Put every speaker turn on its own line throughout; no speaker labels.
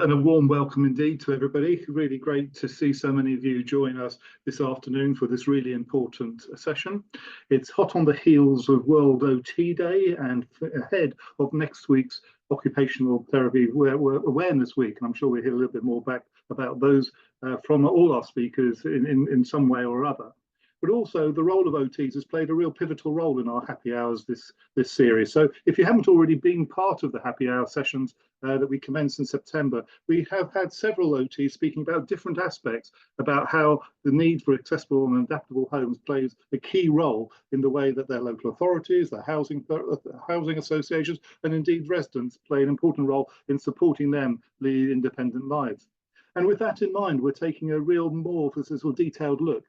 And a warm welcome indeed to everybody. Really great to see so many of you join us this afternoon for this really important session. It's hot on the heels of World OT Day and ahead of next week's Occupational Therapy Awareness Week. And I'm sure we'll hear a little bit more back about those from all our speakers in some way or other. But also the role of OTs has played a real pivotal role in our happy hours this series. So if you haven't already been part of the happy hour sessions that we commenced in September, we have had several OTs speaking about different aspects about how the need for accessible and adaptable homes plays a key role in the way that their local authorities, their housing associations, and indeed residents play an important role in supporting them lead independent lives. And with that in mind, we're taking a real more detailed look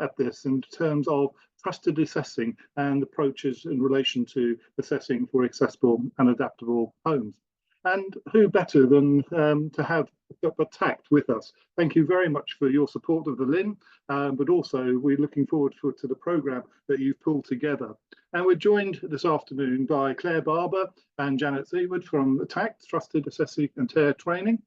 at this in terms of trusted assessing and approaches in relation to assessing for accessible and adaptable homes. And who better than to have Dr. TACT with us. Thank you very much for your support of the LIN, but also we're looking forward to the programme that you've pulled together. And we're joined this afternoon by Claire Barber and Janet Seaward from TACT, Trusted Assessing and Training.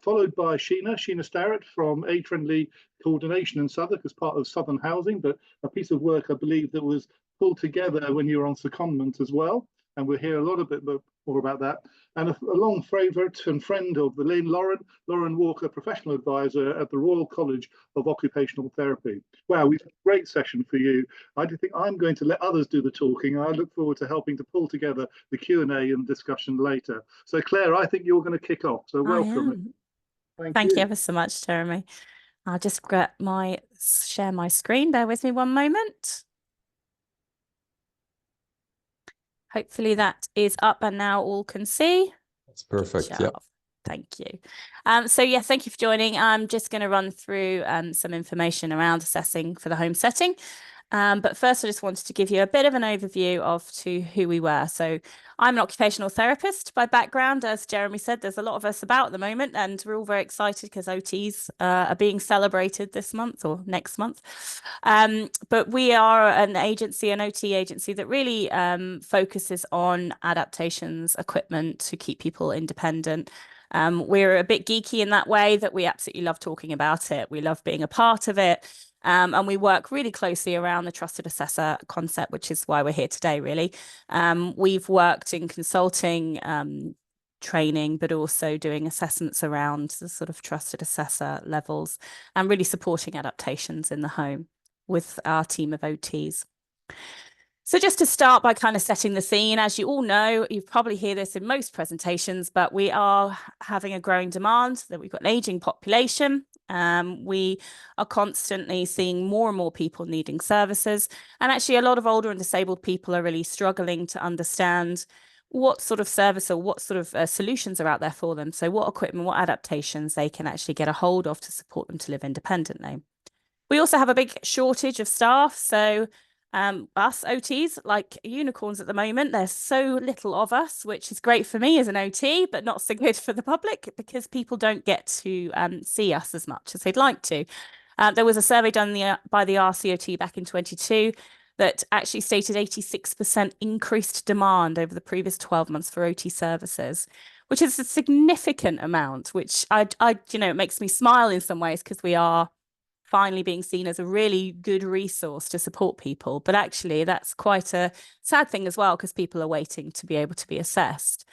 Followed by Sheena Starrett from Age Friendly Coordination in Southwark as part of Southern Housing, but a piece of work I believe that was pulled together when you were on secondment as well. And we'll hear a lot bit more about that. And a long favourite and friend of the LIN, Lauren Walker, professional advisor at the Royal College of Occupational Therapy. Wow, we've had a great session for you. I do think I'm going to let others do the talking. I look forward to helping to pull together the Q&A and discussion later. So Claire, I think you're going to kick off. So welcome.
Thank you ever so much, Jeremy. I'll just share my screen. Bear with me one moment. Hopefully that is up and now all can see.
That's perfect. Yeah.
Thank you. So yeah, thank you for joining. I'm just going to run through some information around assessing for the home setting. But first, I just wanted to give you a bit of an overview of who we were. So I'm an occupational therapist by background. As Jeremy said, there's a lot of us about at the moment, and we're all very excited because OTs are being celebrated this month or next month. But we are an OT agency that really focuses on adaptations, equipment to keep people independent. We're a bit geeky in that way that we absolutely love talking about it. We love being a part of it. And we work really closely around the trusted assessor concept, which is why we're here today, really. We've worked in consulting, training, but also doing assessments around the sort of trusted assessor levels and really supporting adaptations in the home with our team of OTs. So just to start by kind of setting the scene, as you all know, you probably hear this in most presentations, but we are having a growing demand, that we've got an aging population. We are constantly seeing more and more people needing services. And actually a lot of older and disabled people are really struggling to understand what sort of service or what sort of solutions are out there for them. So what equipment, what adaptations they can actually get a hold of to support them to live independently. We also have a big shortage of staff. So us OTs, like unicorns at the moment, there's so little of us, which is great for me as an OT, but not so good for the public because people don't get to see us as much as they'd like to. There was a survey done by the RCOT back in 2022 that actually stated 86% increased demand over the previous 12 months for OT services, which is a significant amount, which it makes me smile in some ways because we are finally being seen as a really good resource to support people. But actually, that's quite a sad thing as well, because people are waiting to be able to be assessed.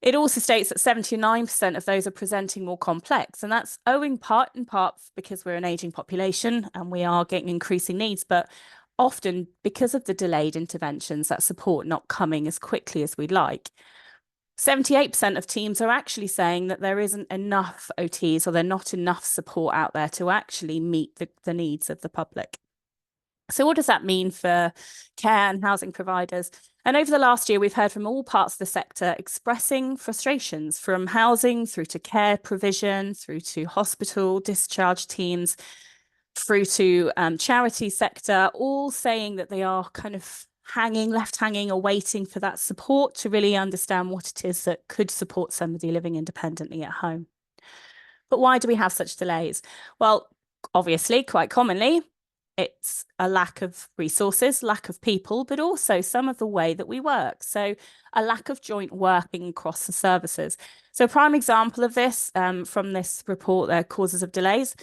It also states that 79% of those are presenting more complex, and that's owing in part because we're an aging population and we are getting increasing needs, but often because of the delayed interventions, that support not coming as quickly as we'd like. 78% of teams are actually saying that there isn't enough OTs or there's not enough support out there to actually meet the needs of the public. So what does that mean for care and housing providers? And over the last year, we've heard from all parts of the sector expressing frustrations, from housing through to care provision, through to hospital discharge teams, through to charity sector, all saying that they are kind of left hanging or waiting for that support to really understand what it is that could support somebody living independently at home. But why do we have such delays? Well, obviously, quite commonly, it's a lack of resources, lack of people, but also some of the way that we work. So a lack of joint working across the services. So a prime example of this from this report, causes of delays,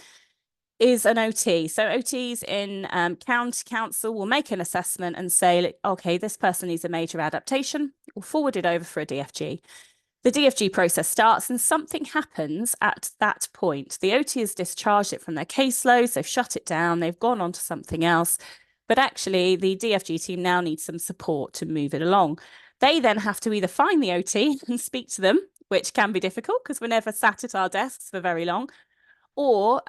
is an OT. So OTs in county council will make an assessment and say, okay, this person needs a major adaptation. We'll forward it over for a DFG. The DFG process starts and something happens at that point. The OT has discharged it from their caseloads, they've shut it down, they've gone on to something else. But actually, the DFG team now needs some support to move it along. They then have to either find the OT and speak to them, which can be difficult because we're never sat at our desks for very long, or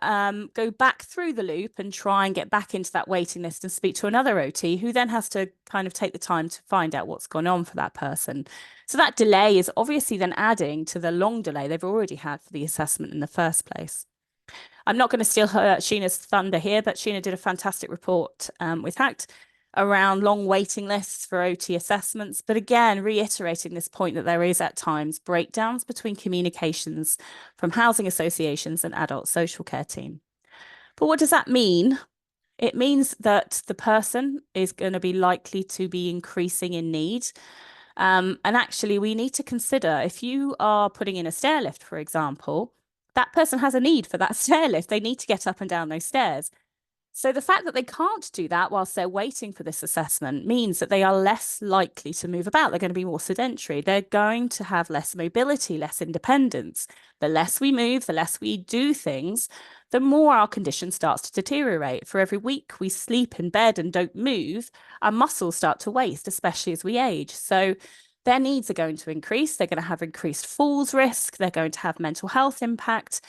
go back through the loop and try and get back into that waiting list and speak to another OT who then has to kind of take the time to find out what's gone on for that person. So that delay is obviously then adding to the long delay they've already had for the assessment in the first place. I'm not going to steal Sheena's thunder here, but Sheena did a fantastic report with TACT around long waiting lists for OT assessments. But again, reiterating this point that there is at times breakdowns between communications from housing associations and adult social care team. But what does that mean? It means that the person is going to be likely to be increasing in need. And actually, we need to consider if you are putting in a stair lift, for example, that person has a need for that stair lift. They need to get up and down those stairs. So the fact that they can't do that whilst they're waiting for this assessment means that they are less likely to move about. They're going to be more sedentary. They're going to have less mobility, less independence. The less we move, the less we do things, the more our condition starts to deteriorate. For every week we sleep in bed and don't move, our muscles start to waste, especially as we age. So their needs are going to increase. They're going to have increased falls risk. They're going to have mental health impact.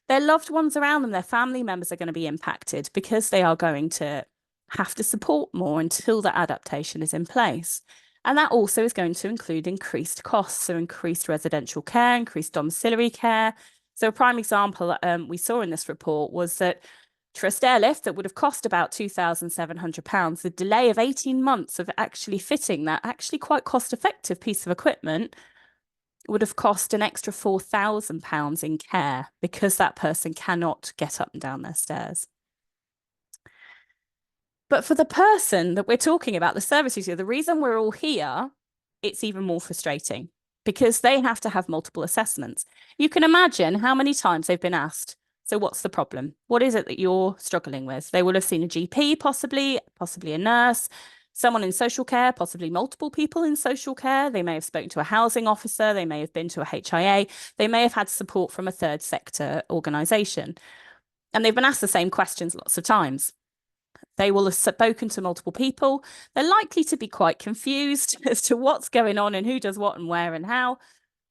Their loved ones around them, their family members are going to be impacted because they are going to have to support more until the adaptation is in place. And that also is going to include increased costs, so increased residential care, increased domiciliary care. So a prime example we saw in this report was that for a stair lift that would have cost about £2,700, the delay of 18 months of actually fitting that actually quite cost-effective piece of equipment would have cost an extra £4,000 in care because that person cannot get up and down their stairs. But for the person that we're talking about, the service user, the reason we're all here, it's even more frustrating because they have to have multiple assessments. You can imagine how many times they've been asked, so what's the problem? What is it that you're struggling with? They will have seen a GP, possibly a nurse, someone in social care, possibly multiple people in social care. They may have spoken to a housing officer. They may have been to a HIA. They may have had support from a third sector organisation. And they've been asked the same questions lots of times. They will have spoken to multiple people. They're likely to be quite confused as to what's going on and who does what and where and how.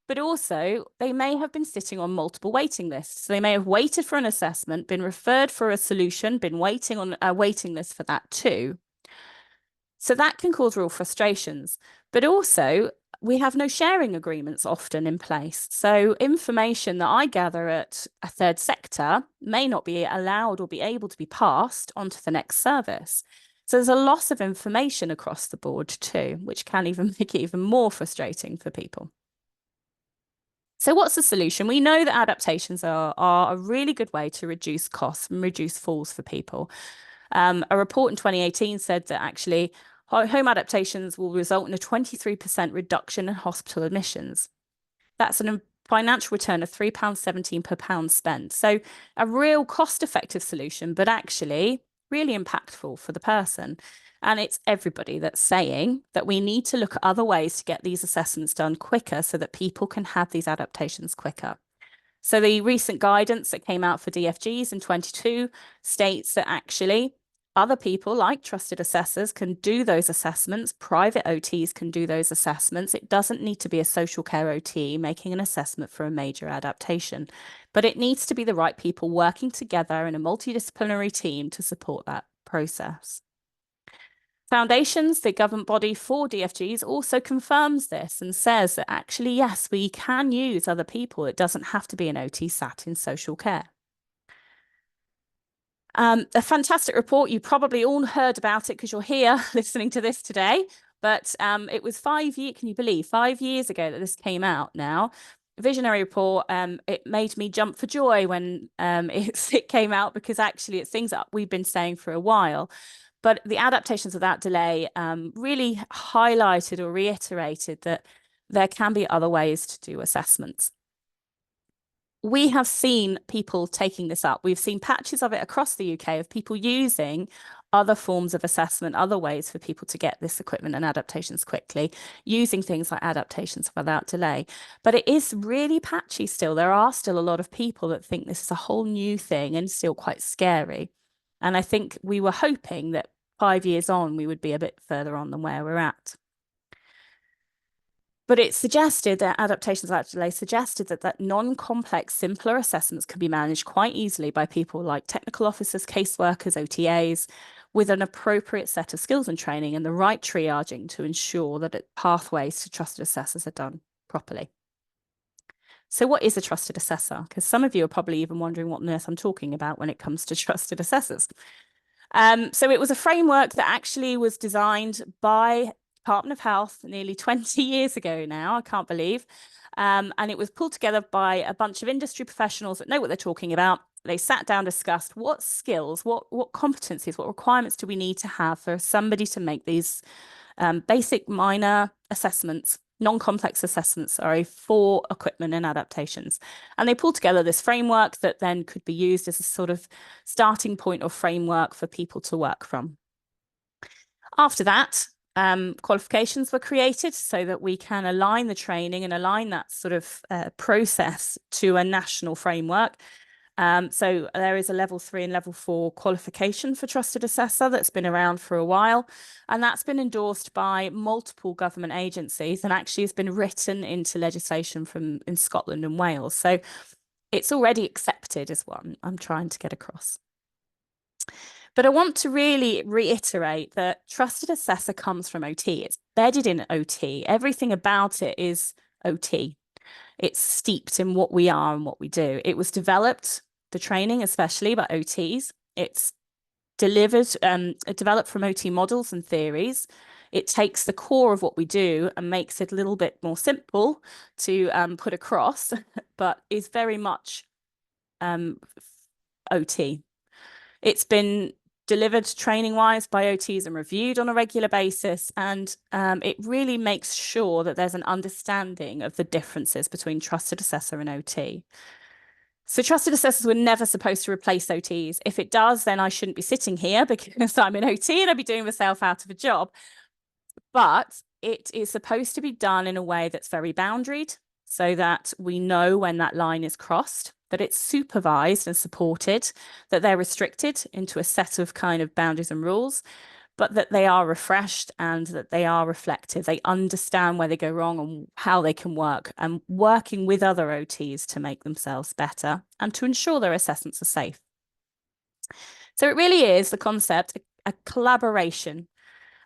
But also, they may have been sitting on multiple waiting lists. So they may have waited for an assessment, been referred for a solution, been waiting on a waiting list for that too. So that can cause real frustrations. But also, we have no sharing agreements often in place. So information that I gather at a third sector may not be allowed or be able to be passed on to the next service. So there's a loss of information across the board too, which can even make it even more frustrating for people. So what's the solution? We know that adaptations are a really good way to reduce costs and reduce falls for people. A report in 2018 said that actually home adaptations will result in a 23% reduction in hospital admissions. That's a financial return of £3.17 per pound spent. So a real cost-effective solution, but actually really impactful for the person. And it's everybody that's saying that we need to look at other ways to get these assessments done quicker so that people can have these adaptations quicker. So the recent guidance that came out for DFGs in 22 states that actually other people like trusted assessors can do those assessments. Private OTs can do those assessments. It doesn't need to be a social care OT making an assessment for a major adaptation, but it needs to be the right people working together in a multidisciplinary team to support that process. Foundations, the government body for DFGs, also confirms this and says that actually, yes, we can use other people. It doesn't have to be an OT sat in social care. A fantastic report. You probably all heard about it because you're here listening to this today. But it was 5 years, can you believe, 5 years ago that this came out now. visionary report, it made me jump for joy when it came out, because actually it's things that we've been saying for a while. But the adaptations without delay really highlighted or reiterated that there can be other ways to do assessments. We have seen people taking this up. We've seen patches of it across the UK of people using other forms of assessment, other ways for people to get this equipment and adaptations quickly, using things like adaptations without delay. But it is really patchy still. There are still a lot of people that think this is a whole new thing and still quite scary. And I think we were hoping that 5 years on, we would be a bit further on than where we're at. But it suggested that adaptations without delay suggested that non-complex, simpler assessments can be managed quite easily by people like technical officers, caseworkers, OTAs, with an appropriate set of skills and training and the right triaging to ensure that pathways to trusted assessors are done properly. So what is a trusted assessor? Because some of you are probably even wondering what on earth I'm talking about when it comes to trusted assessors. So it was a framework that actually was designed by Department of Health nearly 20 years ago now, I can't believe. And it was pulled together by a bunch of industry professionals that know what they're talking about. They sat down, discussed what skills, what competencies, what requirements do we need to have for somebody to make these basic minor assessments, non-complex assessments, sorry, for equipment and adaptations. And they pulled together this framework that then could be used as a sort of starting point or framework for people to work from. After that, qualifications were created so that we can align the training and align that sort of process to a national framework. So there is a level 3 and level 4 qualification for trusted assessor that's been around for a while, and that's been endorsed by multiple government agencies and actually has been written into legislation in Scotland and Wales. So it's already accepted, is what I'm trying to get across. But I want to really reiterate that trusted assessor comes from OT. It's bedded in OT. Everything about it is OT. It's steeped in what we are and what we do. It was developed, the training especially, by OTs. It's developed from OT models and theories. It takes the core of what we do and makes it a little bit more simple to put across, but is very much OT. It's been delivered training-wise by OTs and reviewed on a regular basis, and it really makes sure that there's an understanding of the differences between trusted assessor and OT. So trusted assessors were never supposed to replace OTs. If it does, then I shouldn't be sitting here because I'm an OT and I'd be doing myself out of a job. But it is supposed to be done in a way that's very boundaried so that we know when that line is crossed, that it's supervised and supported, that they're restricted into a set of kind of boundaries and rules, but that they are refreshed and that they are reflective. They understand where they go wrong and how they can work, and working with other OTs to make themselves better and to ensure their assessments are safe. So it really is the concept, a collaboration.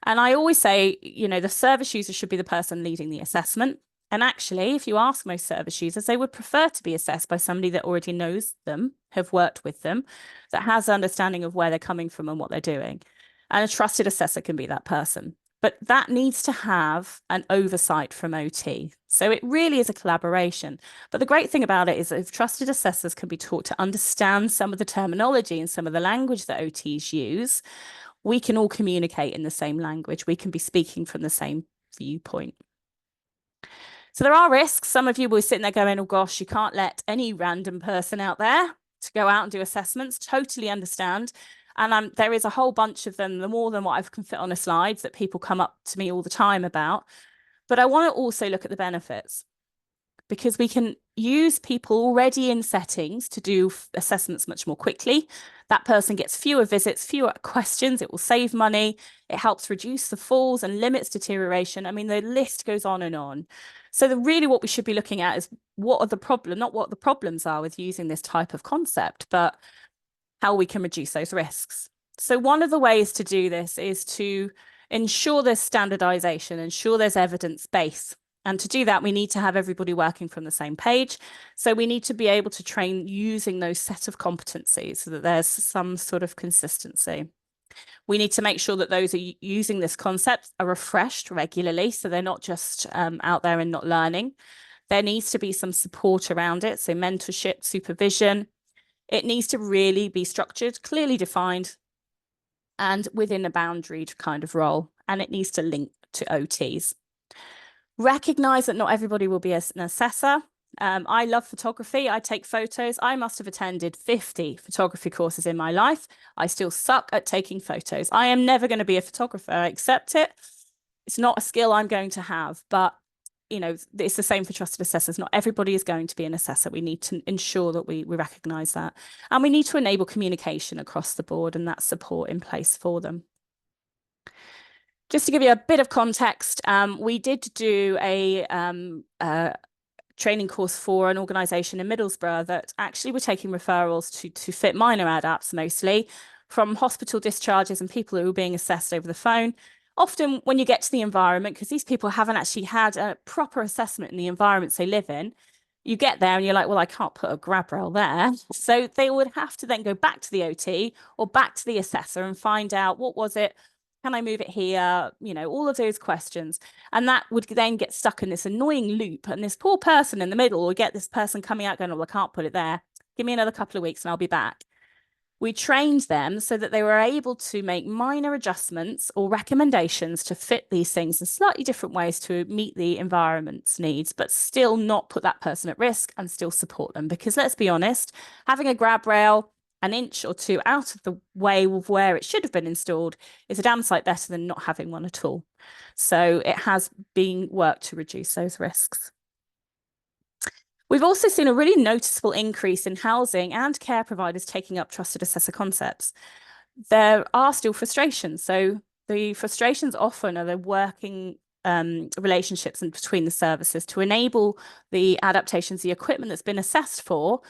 And I always say, you know, the service user should be the person leading the assessment. And actually, if you ask most service users, they would prefer to be assessed by somebody that already knows them, have worked with them, that has understanding of where they're coming from and what they're doing. And a trusted assessor can be that person. But that needs to have an oversight from OT. So it really is a collaboration. But the great thing about it is that if trusted assessors can be taught to understand some of the terminology and some of the language that OTs use, we can all communicate in the same language. We can be speaking from the same viewpoint. So there are risks. Some of you will be sitting there going, oh gosh, you can't let any random person out there to go out and do assessments. Totally understand. And there is a whole bunch of them, more than what I can fit on a slide, that people come up to me all the time about. But I want to also look at the benefits, because we can use people already in settings to do assessments much more quickly. That person gets fewer visits, fewer questions. It will save money. It helps reduce the falls and limits deterioration. I mean, the list goes on and on. So really what we should be looking at is what are the problems, not what the problems are with using this type of concept, but how we can reduce those risks. So one of the ways to do this is to ensure there's standardization, ensure there's evidence base. And to do that, we need to have everybody working from the same page. So we need to be able to train using those set of competencies so that there's some sort of consistency. We need to make sure that those are using this concept are refreshed regularly, so they're not just out there and not learning, There needs to be some support around it, so mentorship, supervision. It needs to really be structured, clearly defined, and within a boundaried kind of role, and it needs to link to OTs. Recognize that not everybody will be an assessor. I love photography. I take photos. I must have attended 50 photography courses in my life. I still suck at taking photos. I am never going to be a photographer. I accept it. It's not a skill I'm going to have, but you know, it's the same for trusted assessors. Not everybody is going to be an assessor. We need to ensure that we recognize that. And we need to enable communication across the board and that support in place for them. Just to give you a bit of context, we did do a training course for an organisation in Middlesbrough that actually were taking referrals to fit minor adapts mostly from hospital discharges and people who were being assessed over the phone. Often when you get to the environment, because these people haven't actually had a proper assessment in the environments they live in, you get there and you're like, well, I can't put a grab rail there. So they would have to then go back to the OT or back to the assessor and find out, what was it? Can I move it here? You know, all of those questions. And that would then get stuck in this annoying loop. And this poor person in the middle will get this person coming out going, oh, I can't put it there. Give me another couple of weeks and I'll be back. We trained them so that they were able to make minor adjustments or recommendations to fit these things in slightly different ways to meet the environment's needs, but still not put that person at risk and still support them. Because let's be honest, having a grab rail an inch or two out of the way of where it should have been installed is a damn sight better than not having one at all. So it has been worked to reduce those risks. We've also seen a really noticeable increase in housing and care providers taking up trusted assessor concepts. There are still frustrations. So the frustrations often are the working relationships in between the services to enable the adaptations, the equipment that's been assessed for,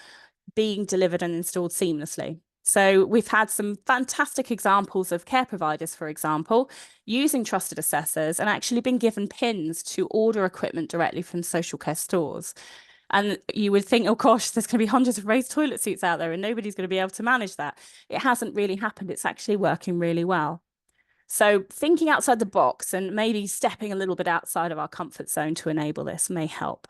being delivered and installed seamlessly. So we've had some fantastic examples of care providers, for example, using trusted assessors and actually been given pins to order equipment directly from social care stores. And you would think, oh gosh, there's going to be hundreds of raised toilet seats out there and nobody's going to be able to manage that. It hasn't really happened. It's actually working really well. So thinking outside the box and maybe stepping a little bit outside of our comfort zone to enable this may help.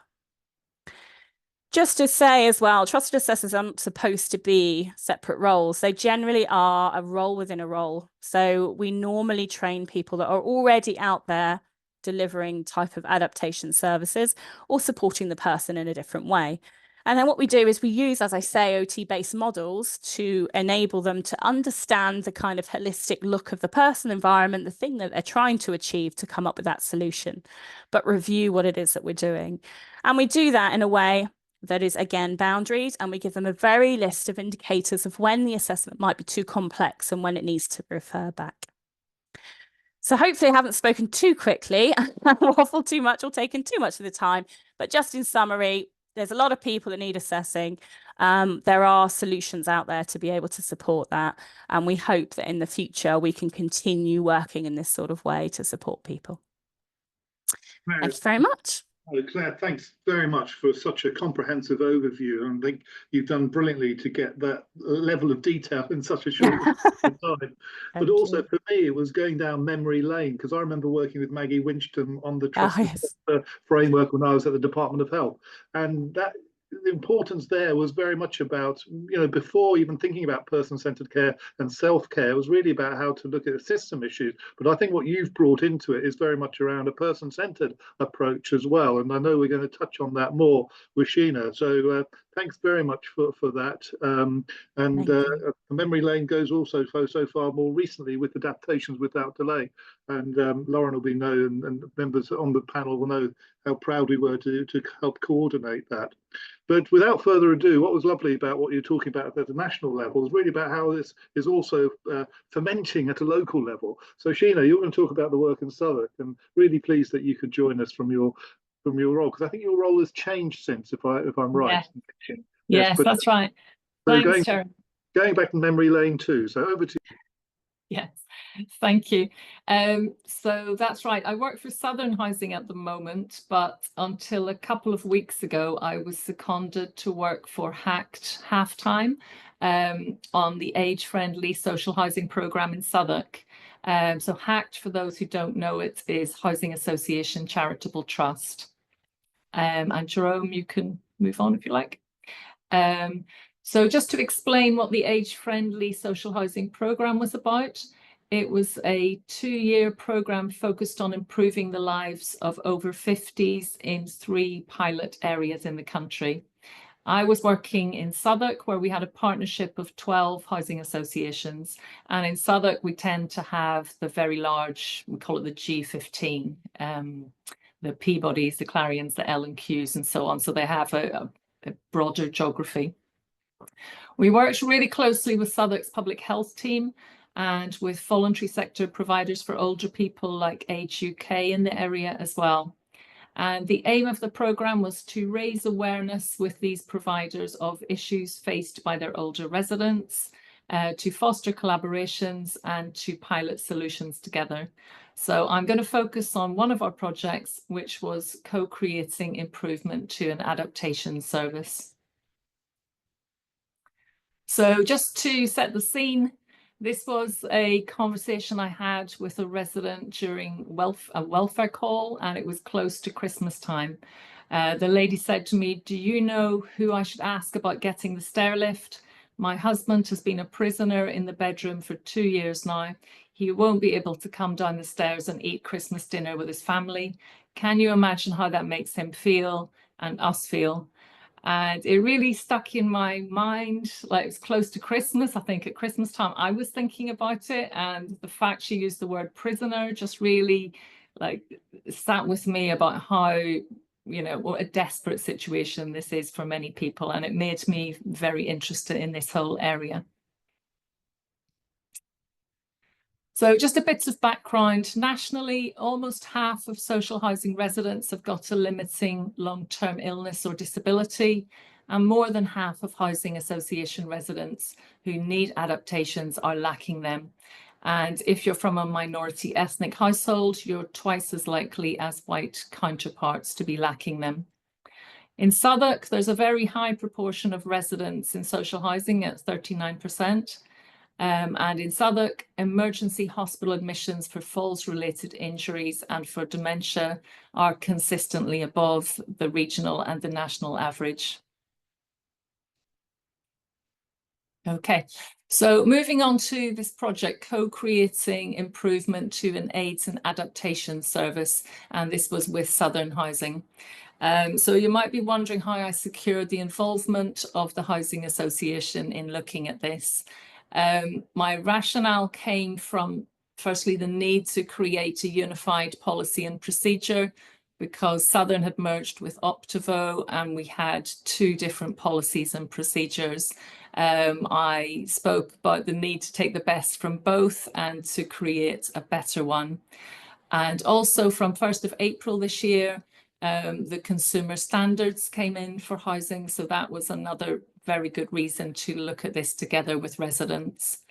Just to say as well, trusted assessors aren't supposed to be separate roles. They generally are a role within a role. So we normally train people that are already out there delivering type of adaptation services or supporting the person in a different way. And then what we do is we use, as I say, OT-based models to enable them to understand the kind of holistic look of the person, environment, the thing that they're trying to achieve to come up with that solution, but review what it is that we're doing. And we do that in a way that is, again, boundaried, and we give them a very list of indicators of when the assessment might be too complex and when it needs to refer back. So hopefully I haven't spoken too quickly, waffled too much or taken too much of the time, but just in summary, there's a lot of people that need assessing. There are solutions out there to be able to support that. And we hope that in the future, we can continue working in this sort of way to support people. Thank you very much.
Claire, thanks very much for such a comprehensive overview. And I think you've done brilliantly to get that level of detail in such a short time. But also for me, it was going down memory lane, because I remember working with Maggie Winchton on the trusted framework when I was at the Department of Health. And that the importance there was very much about, you know, before even thinking about person-centered care and self-care, it was really about how to look at the system issues. But I think what you've brought into it is very much around a person-centered approach as well. And I know we're going to touch on that more with Sheena. So thanks very much for that. Memory lane goes also so far more recently with adaptations without delay. And Lauren will be known, and members on the panel will know how proud we were to help coordinate that. But without further ado, what was lovely about what you're talking about at the national level is really about how this is also fermenting at a local level. So Sheena, you're going to talk about the work in Southwark, and really pleased that you could join us from your role, because I think your role has changed since, if I'm right.
Yeah. Yes, that's right.
So
Thanks,
going back to memory lane too. So over to you.
Yes, thank you. So that's right. I work for Southern Housing at the moment, but until a couple of weeks ago, I was seconded to work for HACT half-time on the age-friendly social housing programme in Southwark. So HACT, for those who don't know it, is Housing Association Charitable Trust. And Jerome, you can move on if you like. So just to explain what the age-friendly social housing programme was about, it was a 2-year programme focused on improving the lives of over 50s in 3 pilot areas in the country. I was working in Southwark, where we had a partnership of 12 housing associations. And in Southwark, we tend to have the very large, we call it the G15, the Peabodys, the Clarions, the L&Qs, and so on. So they have a broader geography. We worked really closely with Southwark's public health team and with voluntary sector providers for older people like Age UK in the area as well. And the aim of the programme was to raise awareness with these providers of issues faced by their older residents, to foster collaborations and to pilot solutions together. So I'm going to focus on one of our projects, which was co-creating improvement to an adaptation service. So just to set the scene, this was a conversation I had with a resident during a welfare call, and it was close to Christmas time. The lady said to me, "Do you know who I should ask about getting the stair lift? My husband has been a prisoner in the bedroom for 2 years now. He won't be able to come down the stairs and eat Christmas dinner with his family. Can you imagine how that makes him feel and us feel?" And it really stuck in my mind, like it was close to Christmas. I think at Christmas time, I was thinking about it. And the fact she used the word prisoner just really like sat with me about how, you know, what a desperate situation this is for many people. And it made me very interested in this whole area. So just a bit of background. Nationally, almost half of social housing residents have got a limiting long-term illness or disability, and more than half of housing association residents who need adaptations are lacking them. And if you're from a minority ethnic household, you're twice as likely as white counterparts to be lacking them. In Southwark, there's a very high proportion of residents in social housing at 39%. And in Southwark, emergency hospital admissions for falls-related injuries and for dementia are consistently above the regional and the national average. Okay, so moving on to this project, co-creating improvement to an AIDS and adaptation service, and this was with Southern Housing. So you might be wondering how I secured the involvement of the Housing Association in looking at this. My rationale came from, firstly, the need to create a unified policy and procedure, because Southern had merged with Optivo and we had 2 different policies and procedures. I spoke about the need to take the best from both and to create a better one. And also from 1st of April this year, the consumer standards came in for housing. So that was another very good reason to look at this together with residents.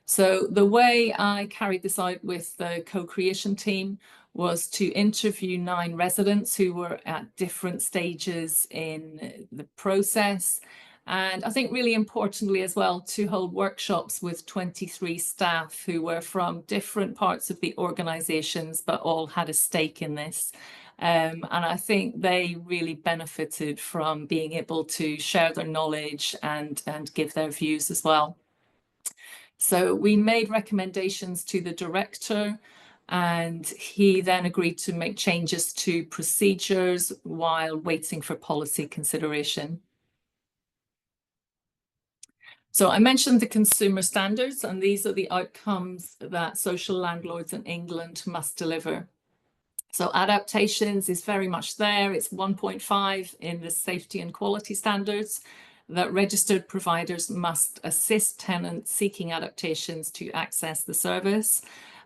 So the way I carried this out with the co-creation team was to interview 9 residents who were at different stages in the process. And I think really importantly as well, to hold workshops with 23 staff who were from different parts of the organisations, but all had a stake in this. And I think they really benefited from being able to share their knowledge and give their views as well. So we made recommendations to the director, and he then agreed to make changes to procedures while waiting for policy consideration. So I mentioned the consumer standards, and these are the outcomes that social landlords in England must deliver. So adaptations is very much there. It's 1.5 in the safety and quality standards, that registered providers must assist tenants seeking adaptations to access the service.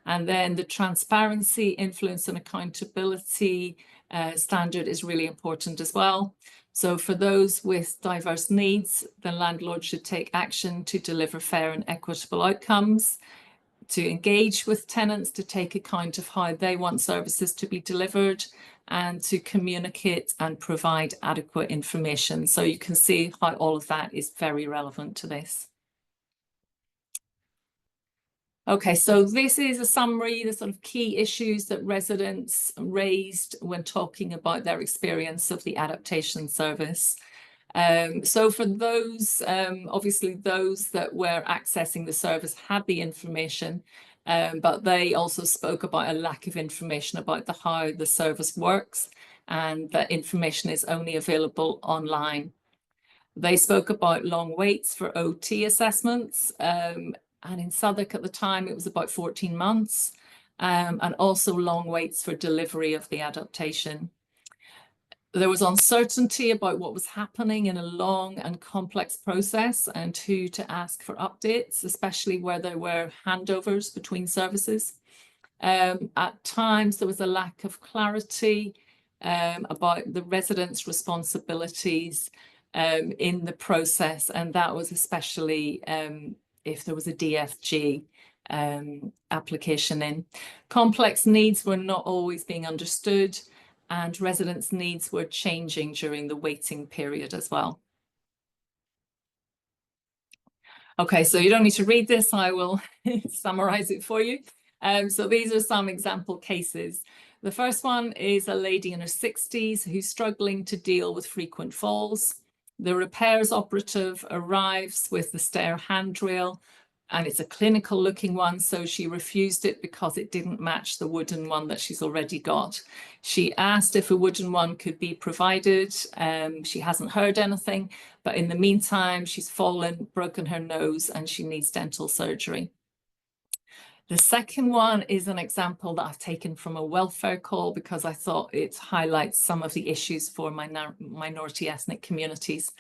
And then the transparency, influence and accountability standard is really important as well. So for those with diverse needs, the landlord should take action to deliver fair and equitable outcomes, to engage with tenants, to take account of how they want services to be delivered, and to communicate and provide adequate information. So you can see how all of that is very relevant to this. Okay, so this is a summary, the sort of key issues that residents raised when talking about their experience of the adaptation service. So for those, obviously those that were accessing the service had the information, but they also spoke about a lack of information about how the service works, and that information is only available online. They spoke about long waits for OT assessments, and in Southwark at the time it was about 14 months, and also long waits for delivery of the adaptation. There was uncertainty about what was happening in a long and complex process and who to ask for updates, especially where there were handovers between services. At times there was a lack of clarity about the residents' responsibilities in the process, and that was especially if there was a DFG application in. Complex needs were not always being understood, and residents' needs were changing during the waiting period as well. Okay, so you don't need to read this, I will summarize it for you. So these are some example cases. The first one is a lady in her 60s who's struggling to deal with frequent falls. The repairs operative arrives with the stair handrail, and it's a clinical looking one, so she refused it because it didn't match the wooden one that she's already got. She asked if a wooden one could be provided. She hasn't heard anything, but in the meantime, she's fallen, broken her nose, and she needs dental surgery. The second one is an example that I've taken from a welfare call because I thought it highlights some of the issues for minority ethnic communities.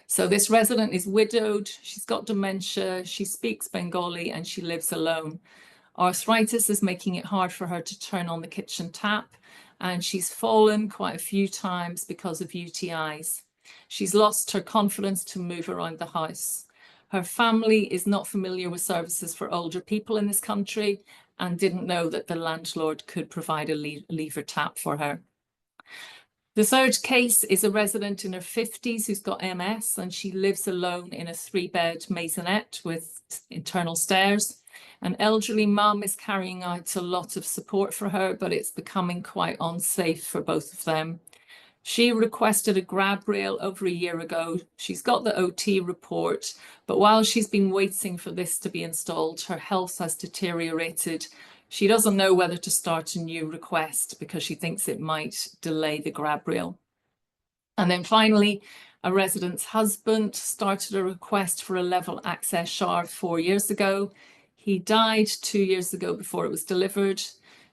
So this resident is widowed, she's got dementia, she speaks Bengali, and she lives alone. Arthritis is making it hard for her to turn on the kitchen tap, and she's fallen quite a few times because of UTIs. She's lost her confidence to move around the house. Her family is not familiar with services for older people in this country and didn't know that the landlord could provide a lever tap for her. The third case is a resident in her 50s who's got MS, and she lives alone in a 3-bed maisonette with internal stairs. An elderly mum is carrying out a lot of support for her, but it's becoming quite unsafe for both of them. She requested a grab rail over a year ago. She's got the OT report, but while she's been waiting for this to be installed, her health has deteriorated. She doesn't know whether to start a new request because she thinks it might delay the grab rail. And then finally, a resident's husband started a request for a level access shower 4 years ago. He died 2 years ago before it was delivered.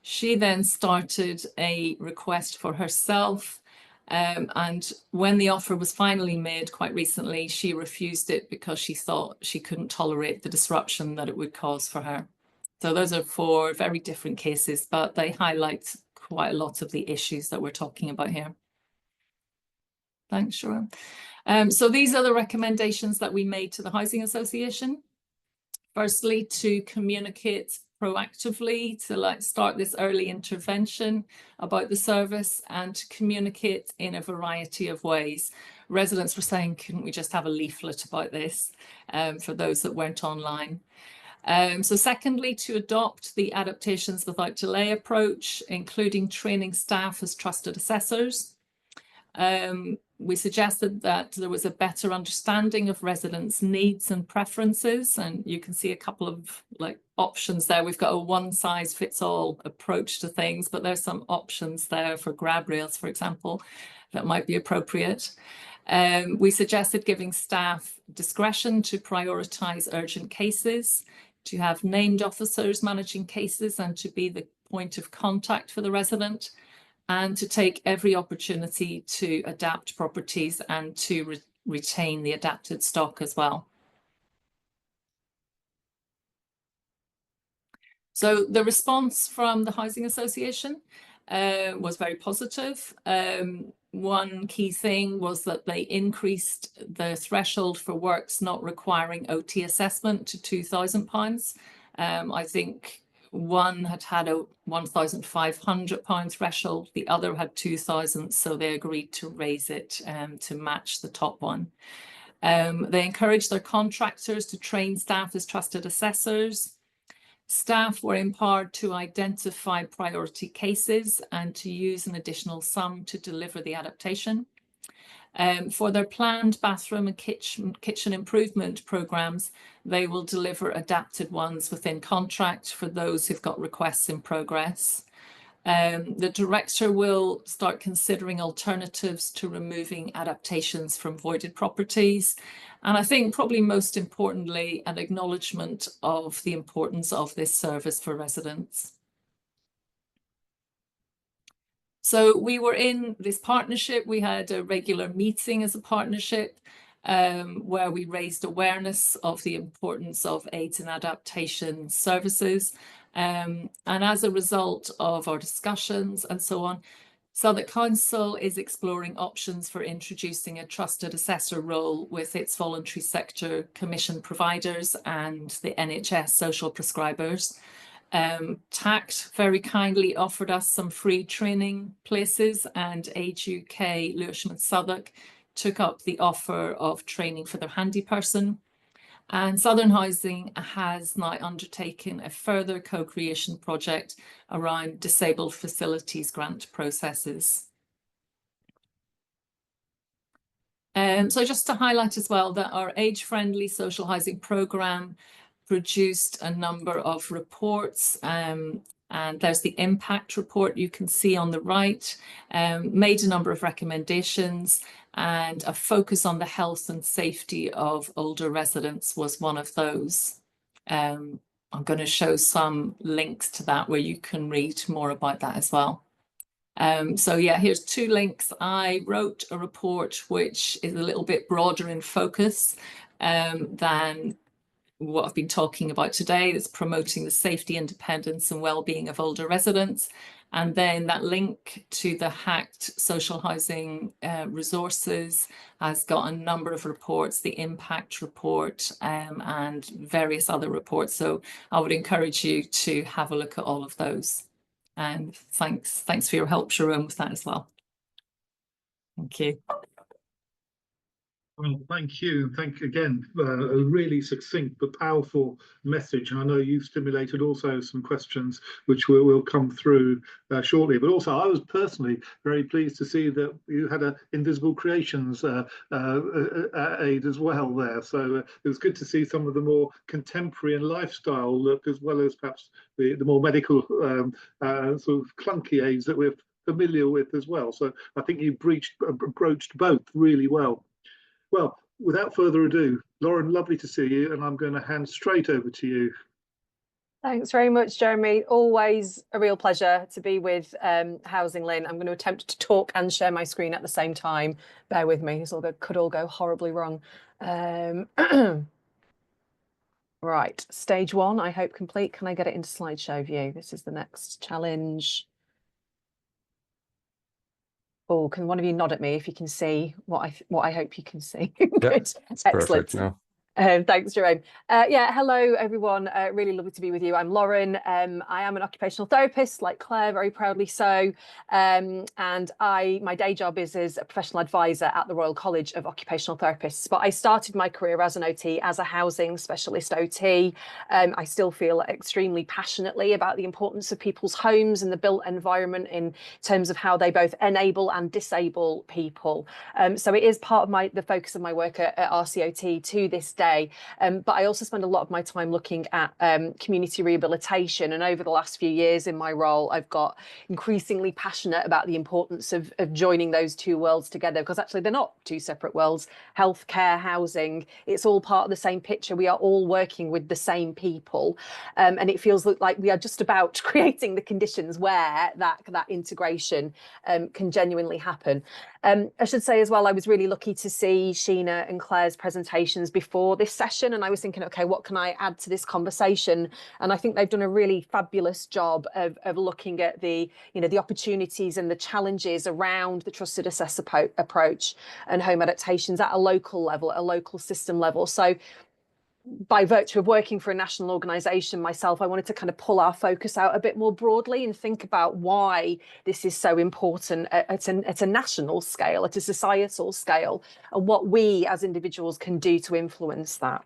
She then started a request for herself. And when the offer was finally made quite recently, she refused it because she thought she couldn't tolerate the disruption that it would cause for her. So those are 4 very different cases, but they highlight quite a lot of the issues that we're talking about here. Thanks, Sharon. So these are the recommendations that we made to the Housing Association. Firstly, to communicate proactively, to start this early intervention about the service, and to communicate in a variety of ways. Residents were saying, couldn't we just have a leaflet about this, for those that weren't online? So secondly, to adopt the adaptations without delay approach, including training staff as trusted assessors. We suggested that there was a better understanding of residents' needs and preferences, and you can see a couple of options there. We've got a one-size-fits-all approach to things, but there's some options there for grab rails, for example, that might be appropriate. We suggested giving staff discretion to prioritise urgent cases, to have named officers managing cases and to be the point of contact for the resident, and to take every opportunity to adapt properties and to retain the adapted stock as well. So the response from the Housing Association was very positive. One key thing was that they increased the threshold for works not requiring OT assessment to £2,000. I think one had a £1,500 threshold, the other had 2,000, so they agreed to raise it to match the top one. They encouraged their contractors to train staff as trusted assessors. Staff were empowered to identify priority cases and to use an additional sum to deliver the adaptation. For their planned bathroom and kitchen improvement programmes, they will deliver adapted ones within contract for those who've got requests in progress. The director will start considering alternatives to removing adaptations from voided properties. And I think probably most importantly, an acknowledgement of the importance of this service for residents. So we were in this partnership. We had a regular meeting as a partnership where we raised awareness of the importance of aids and adaptation services. And as a result of our discussions and so on, Southwark Council is exploring options for introducing a trusted assessor role with its voluntary sector commission providers and the NHS social prescribers. TACT very kindly offered us some free training places, and Age UK, Lewisham and Southwark took up the offer of training for their handy person. And Southern Housing has now undertaken a further co-creation project around disabled facilities grant processes. So just to highlight as well that our age-friendly social housing programme produced a number of reports, and there's the impact report you can see on the right, made a number of recommendations, and a focus on the health and safety of older residents was one of those. I'm going to show some links to that where you can read more about that as well. So yeah, here's two links. I wrote a report which is a little bit broader in focus than what I've been talking about today. It's promoting the safety, independence and well-being of older residents. And then that link to the HAPPI social housing resources has got a number of reports, the impact report and various other reports. So I would encourage you to have a look at all of those. And thanks for your help, Sharon, with that as well. Thank you.
Well, thank you. Thank you again. A really succinct but powerful message. And I know you've stimulated also some questions which will come through shortly. But also, I was personally very pleased to see that you had an Invisible Creations aid as well there. So it was good to see some of the more contemporary and lifestyle look, as well as perhaps the more medical sort of clunky aids that we're familiar with as well. So I think you broached both really well. Well, without further ado, Lauren, lovely to see you, and I'm going to hand straight over to you.
Thanks very much, Jeremy. Always a real pleasure to be with HousingLIN. I'm going to attempt to talk and share my screen at the same time. Bear with me, this could all go horribly wrong. Right, stage one, I hope complete. Can I get it into slideshow view? This is the next challenge. Oh, can one of you nod at me if you can see what I hope you can see?
Yeah,
excellent.
Perfect now.
Thanks, Jerome. Yeah, hello, everyone. Really lovely to be with you. I'm Lauren. I am an occupational therapist, like Claire, very proudly so. And my day job is as a professional advisor at the Royal College of Occupational Therapists. But I started my career as an OT, as a housing specialist OT. I still feel extremely passionately about the importance of people's homes and the built environment in terms of how they both enable and disable people. So it is part of the focus of my work at RCOT to this day. But I also spend a lot of my time looking at community rehabilitation, and over the last few years in my role I've got increasingly passionate about the importance of joining those two worlds together, because actually they're not two separate worlds. Healthcare, housing, it's all part of the same picture. We are all working with the same people, and it feels like we are just about creating the conditions where that integration can genuinely happen. I should say as well, I was really lucky to see Sheena and Claire's presentations before this session, and I was thinking, okay, what can I add to this conversation? And I think they've done a really fabulous job of looking at the opportunities and the challenges around the trusted assessor approach and home adaptations at a local level, at a local system level. So by virtue of working for a national organisation myself, I wanted to kind of pull our focus out a bit more broadly and think about why this is so important at a national scale, at a societal scale, and what we as individuals can do to influence that.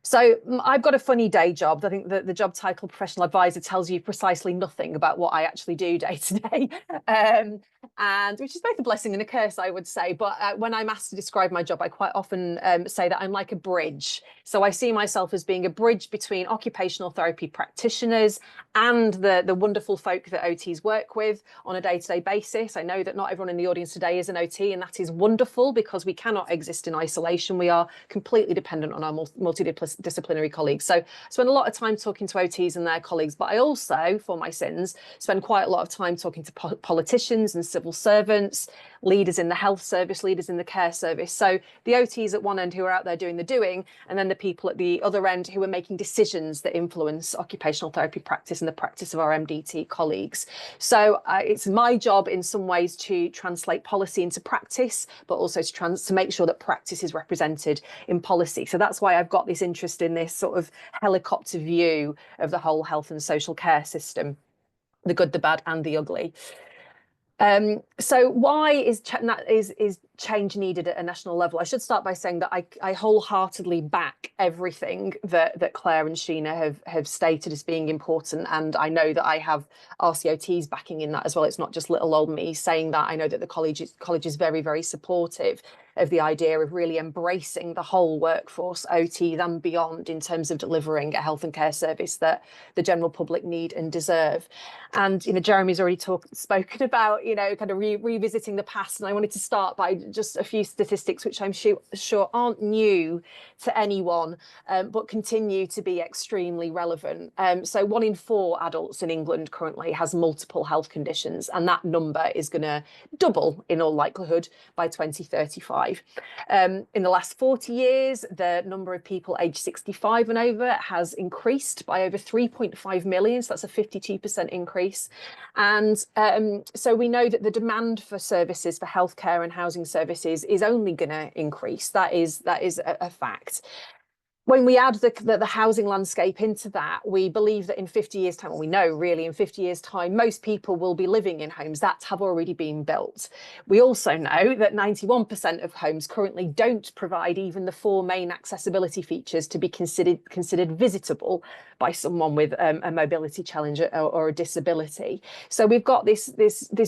So I've got a funny day job. I think that the job title professional advisor tells you precisely nothing about what I actually do day to day, and which is both a blessing and a curse, I would say. But when I'm asked to describe my job, I quite often say that I'm like a bridge. So I see myself as being a bridge between occupational therapy practitioners and the wonderful folk that OTs work with on a day-to-day basis. I know that not everyone in the audience today is an OT, and that is wonderful because we cannot exist in isolation. We are completely dependent on our multidisciplinary colleagues. So I spend a lot of time talking to OTs and their colleagues, but I also, for my sins, spend quite a lot of time talking to politicians and civil servants, leaders in the health service, leaders in the care service. So the OTs at one end who are out there doing the doing, and then the people at the other end who are making decisions that influence occupational therapy practice and the practice of our MDT colleagues. So it's my job in some ways to translate policy into practice, but also to make sure that practice is represented in policy. So that's why I've got this interest in this sort of helicopter view of the whole health and social care system, the good, the bad and the ugly. So why is change needed at a national level? I should start by saying that I wholeheartedly back everything that Claire and Sheena have stated as being important, and I know that I have RCOTs backing in that as well. It's not just little old me saying that. I know that the college is very, very supportive of the idea of really embracing the whole workforce, OTs and beyond, in terms of delivering a health and care service that the general public need and deserve. And Jeremy's already spoken about kind of revisiting the past, and I wanted to start by just a few statistics which I'm sure aren't new to anyone, but continue to be extremely relevant. So 1 in 4 adults in England currently has multiple health conditions, and that number is going to double in all likelihood by 2035. In the last 40 years, the number of people aged 65 and over has increased by over 3.5 million. So that's a 52% increase. And so we know that the demand for services, for healthcare and housing services, is only going to increase. That is a fact. When we add the housing landscape into that, we believe that in 50 years' time, well, we know really in 50 years' time, most people will be living in homes that have already been built. We also know that 91% of homes currently don't provide even the 4 main accessibility features to be considered visitable by someone with a mobility challenge or a disability. So we've got this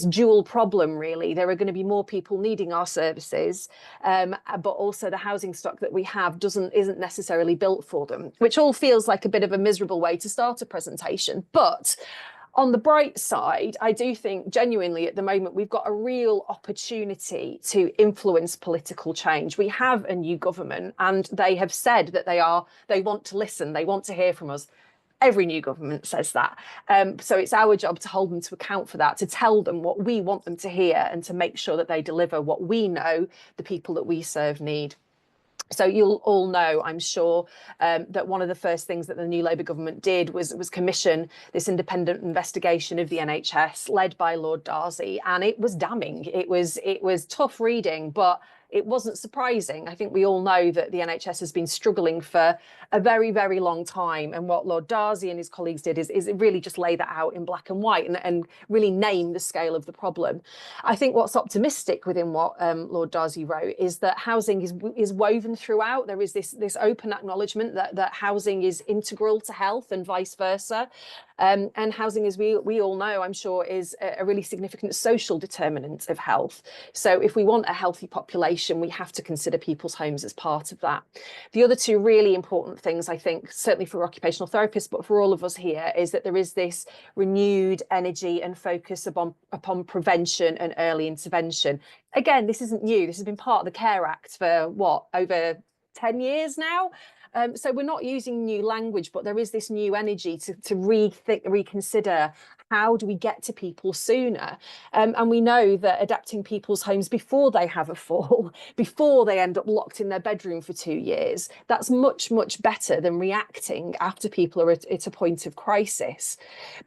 dual problem, really. There are going to be more people needing our services, but also the housing stock that we have isn't necessarily built for them, which all feels like a bit of a miserable way to start a presentation. But on the bright side, I do think genuinely at the moment we've got a real opportunity to influence political change. We have a new government, and they have said that they want to listen, they want to hear from us. Every new government says that. So it's our job to hold them to account for that, to tell them what we want them to hear, and to make sure that they deliver what we know the people that we serve need. So you'll all know, I'm sure, that one of the first things that the new Labour government did was commission this independent investigation of the NHS led by Lord Darcy, and it was damning. It was tough reading, but it wasn't surprising. I think we all know that the NHS has been struggling for a very, very long time. And what Lord Darcy and his colleagues did is really just lay that out in black and white and really name the scale of the problem. I think what's optimistic within what Lord Darcy wrote is that housing is woven throughout. There is this open acknowledgement that housing is integral to health and vice versa. And housing, as we all know, I'm sure, is a really significant social determinant of health. So if we want a healthy population, we have to consider people's homes as part of that. The other 2 really important things, I think, certainly for occupational therapists, but for all of us here, is that there is this renewed energy and focus upon prevention and early intervention. Again, this isn't new. This has been part of the Care Act for over 10 years now. So we're not using new language, but there is this new energy to reconsider how do we get to people sooner? And we know that adapting people's homes before they have a fall, before they end up locked in their bedroom for 2 years, that's much, much better than reacting after people are at a point of crisis.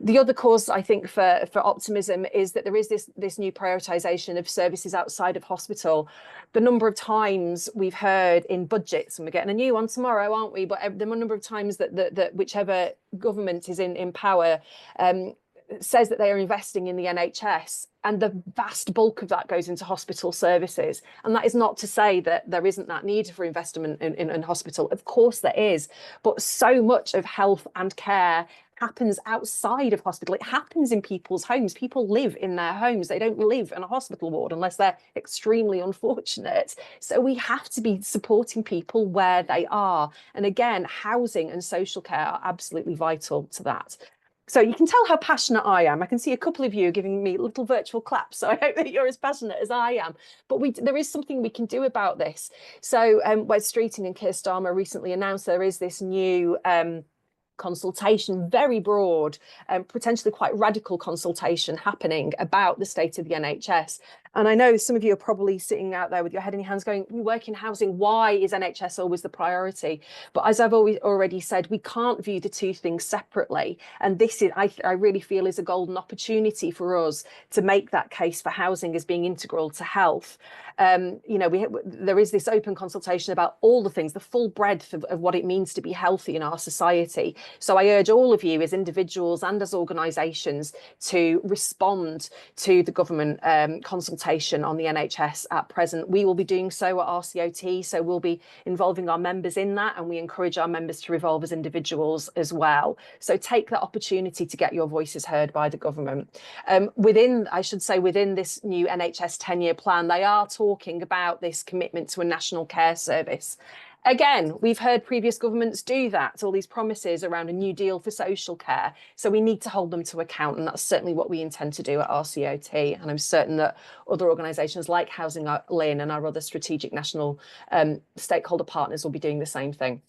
The other cause, I think, for optimism is that there is this new prioritisation of services outside of hospital. The number of times we've heard in budgets, and we're getting a new one tomorrow, aren't we? But the number of times that whichever government is in power says that they are investing in the NHS, and the vast bulk of that goes into hospital services. And that is not to say that there isn't that need for investment in hospital. Of course there is, but so much of health and care happens outside of hospital. It happens in people's homes. People live in their homes. They don't live in a hospital ward unless they're extremely unfortunate. So we have to be supporting people where they are. And again, housing and social care are absolutely vital to that. So you can tell how passionate I am. I can see a couple of you giving me little virtual claps. So I hope that you're as passionate as I am. But there is something we can do about this. So Wes Streeting and Keir Starmer recently announced there is this new consultation, very broad, potentially quite radical consultation happening about the state of the NHS. And I know some of you are probably sitting out there with your head in your hands going, we work in housing, why is NHS always the priority? But as I've already said, we can't view the two things separately. And this is, I really feel, is a golden opportunity for us to make that case for housing as being integral to health. You know, there is this open consultation about all the things, the full breadth of what it means to be healthy in our society. So I urge all of you as individuals and as organisations to respond to the government consultation on the NHS at present. We will be doing so at RCOT, so we'll be involving our members in that, and we encourage our members to revolve as individuals as well. So take that opportunity to get your voices heard by the government. Within this new NHS 10-year plan, they are talking about this commitment to a national care service. Again, we've heard previous governments do that, all these promises around a new deal for social care. So we need to hold them to account, and that's certainly what we intend to do at RCOT. And I'm certain that other organisations like HousingLIN and our other strategic national stakeholder partners will be doing the same thing.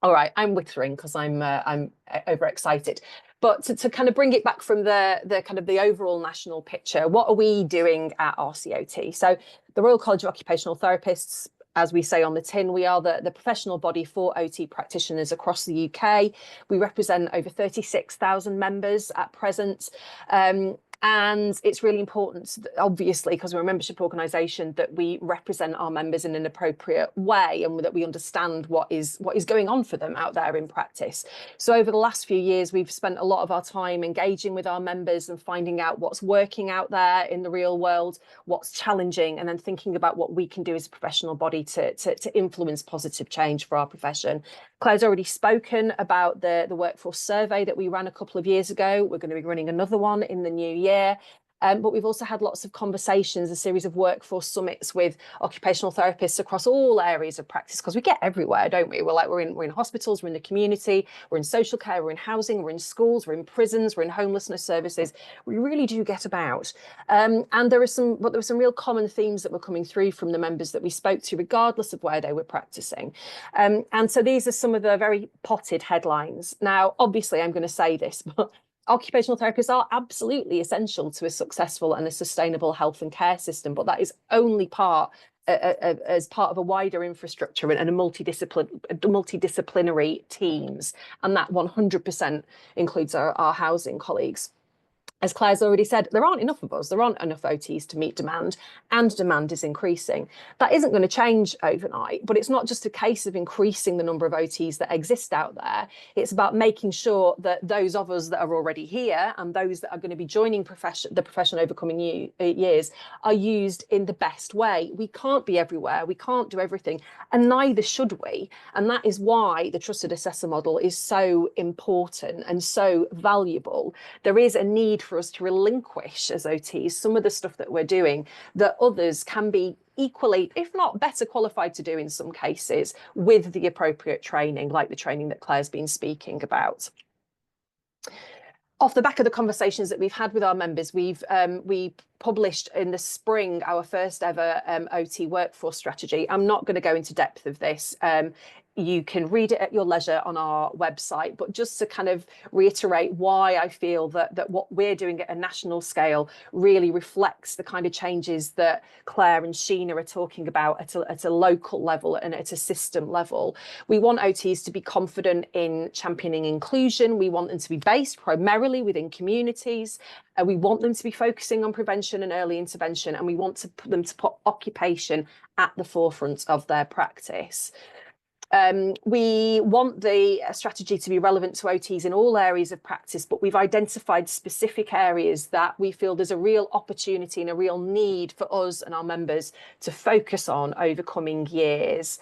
All right, I'm withering because I'm overexcited. But to kind of bring it back from the kind of the overall national picture, what are we doing at RCOT? So the Royal College of Occupational Therapists, as we say on the tin, we are the professional body for OT practitioners across the UK. We represent over 36,000 members at present. And it's really important, obviously, because we're a membership organisation, that we represent our members in an appropriate way and that we understand what is going on for them out there in practice. So over the last few years, we've spent a lot of our time engaging with our members and finding out what's working out there in the real world, what's challenging, and then thinking about what we can do as a professional body to influence positive change for our profession. Claire's already spoken about the workforce survey that we ran a couple of years ago. We're going to be running another one in the new year. But we've also had lots of conversations, a series of workforce summits with occupational therapists across all areas of practice, because we get everywhere, don't we? We're in hospitals, we're in the community, we're in social care, we're in housing, we're in schools, we're in prisons, we're in homelessness services. We really do get about. And there were some real common themes that were coming through from the members that we spoke to, regardless of where they were practicing. And so these are some of the very potted headlines. Now, obviously, I'm going to say this, but occupational therapists are absolutely essential to a successful and a sustainable health and care system, but that is only as part of a wider infrastructure and a multidisciplinary teams, and that 100% includes our housing colleagues. As Claire's already said, there aren't enough of us. There aren't enough OTs to meet demand, and demand is increasing. That isn't going to change overnight, but it's not just a case of increasing the number of OTs that exist out there. It's about making sure that those of us that are already here and those that are going to be joining the profession over coming years are used in the best way. We can't be everywhere. We can't do everything, and neither should we. And that is why the trusted assessor model is so important and so valuable. There is a need for us to relinquish as OTs some of the stuff that we're doing that others can be equally, if not better qualified to do in some cases, with the appropriate training, like the training that Claire's been speaking about. Off the back of the conversations that we've had with our members, we published in the spring our first ever OT workforce strategy. I'm not going to go into depth of this. You can read it at your leisure on our website, but just to kind of reiterate why I feel that what we're doing at a national scale really reflects the kind of changes that Claire and Sheena are talking about at a local level and at a system level. We want OTs to be confident in championing inclusion. We want them to be based primarily within communities. We want them to be focusing on prevention and early intervention, and we want them to put occupation at the forefront of their practice. We want the strategy to be relevant to OTs in all areas of practice, but we've identified specific areas that we feel there's a real opportunity and a real need for us and our members to focus on over coming years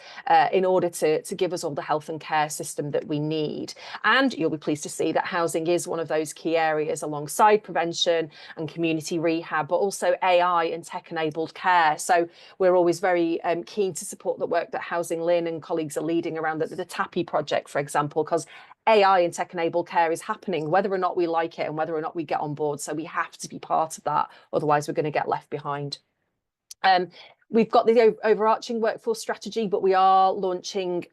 in order to give us all the health and care system that we need. And you'll be pleased to see that housing is one of those key areas alongside prevention and community rehab, but also AI and tech-enabled care. So we're always very keen to support the work that HousingLIN and colleagues are leading around the TAPI project, for example, because AI and tech-enabled care is happening, whether or not we like it and whether or not we get on board. So we have to be part of that, otherwise we're going to get left behind. We've got the overarching workforce strategy, but we are launching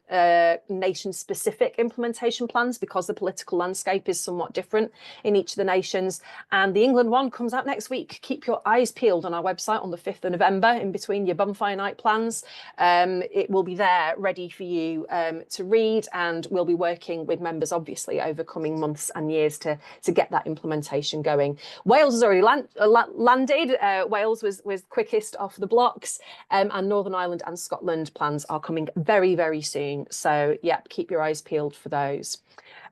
nation-specific implementation plans because the political landscape is somewhat different in each of the nations. And the England one comes out next week. Keep your eyes peeled on our website on the 5th of November, in between your bonfire night plans. It will be there ready for you to read, and we'll be working with members, obviously, over coming months and years to get that implementation going. Wales has already landed. Wales was quickest off the blocks. And Northern Ireland and Scotland plans are coming very, very soon. So, yeah, keep your eyes peeled for those.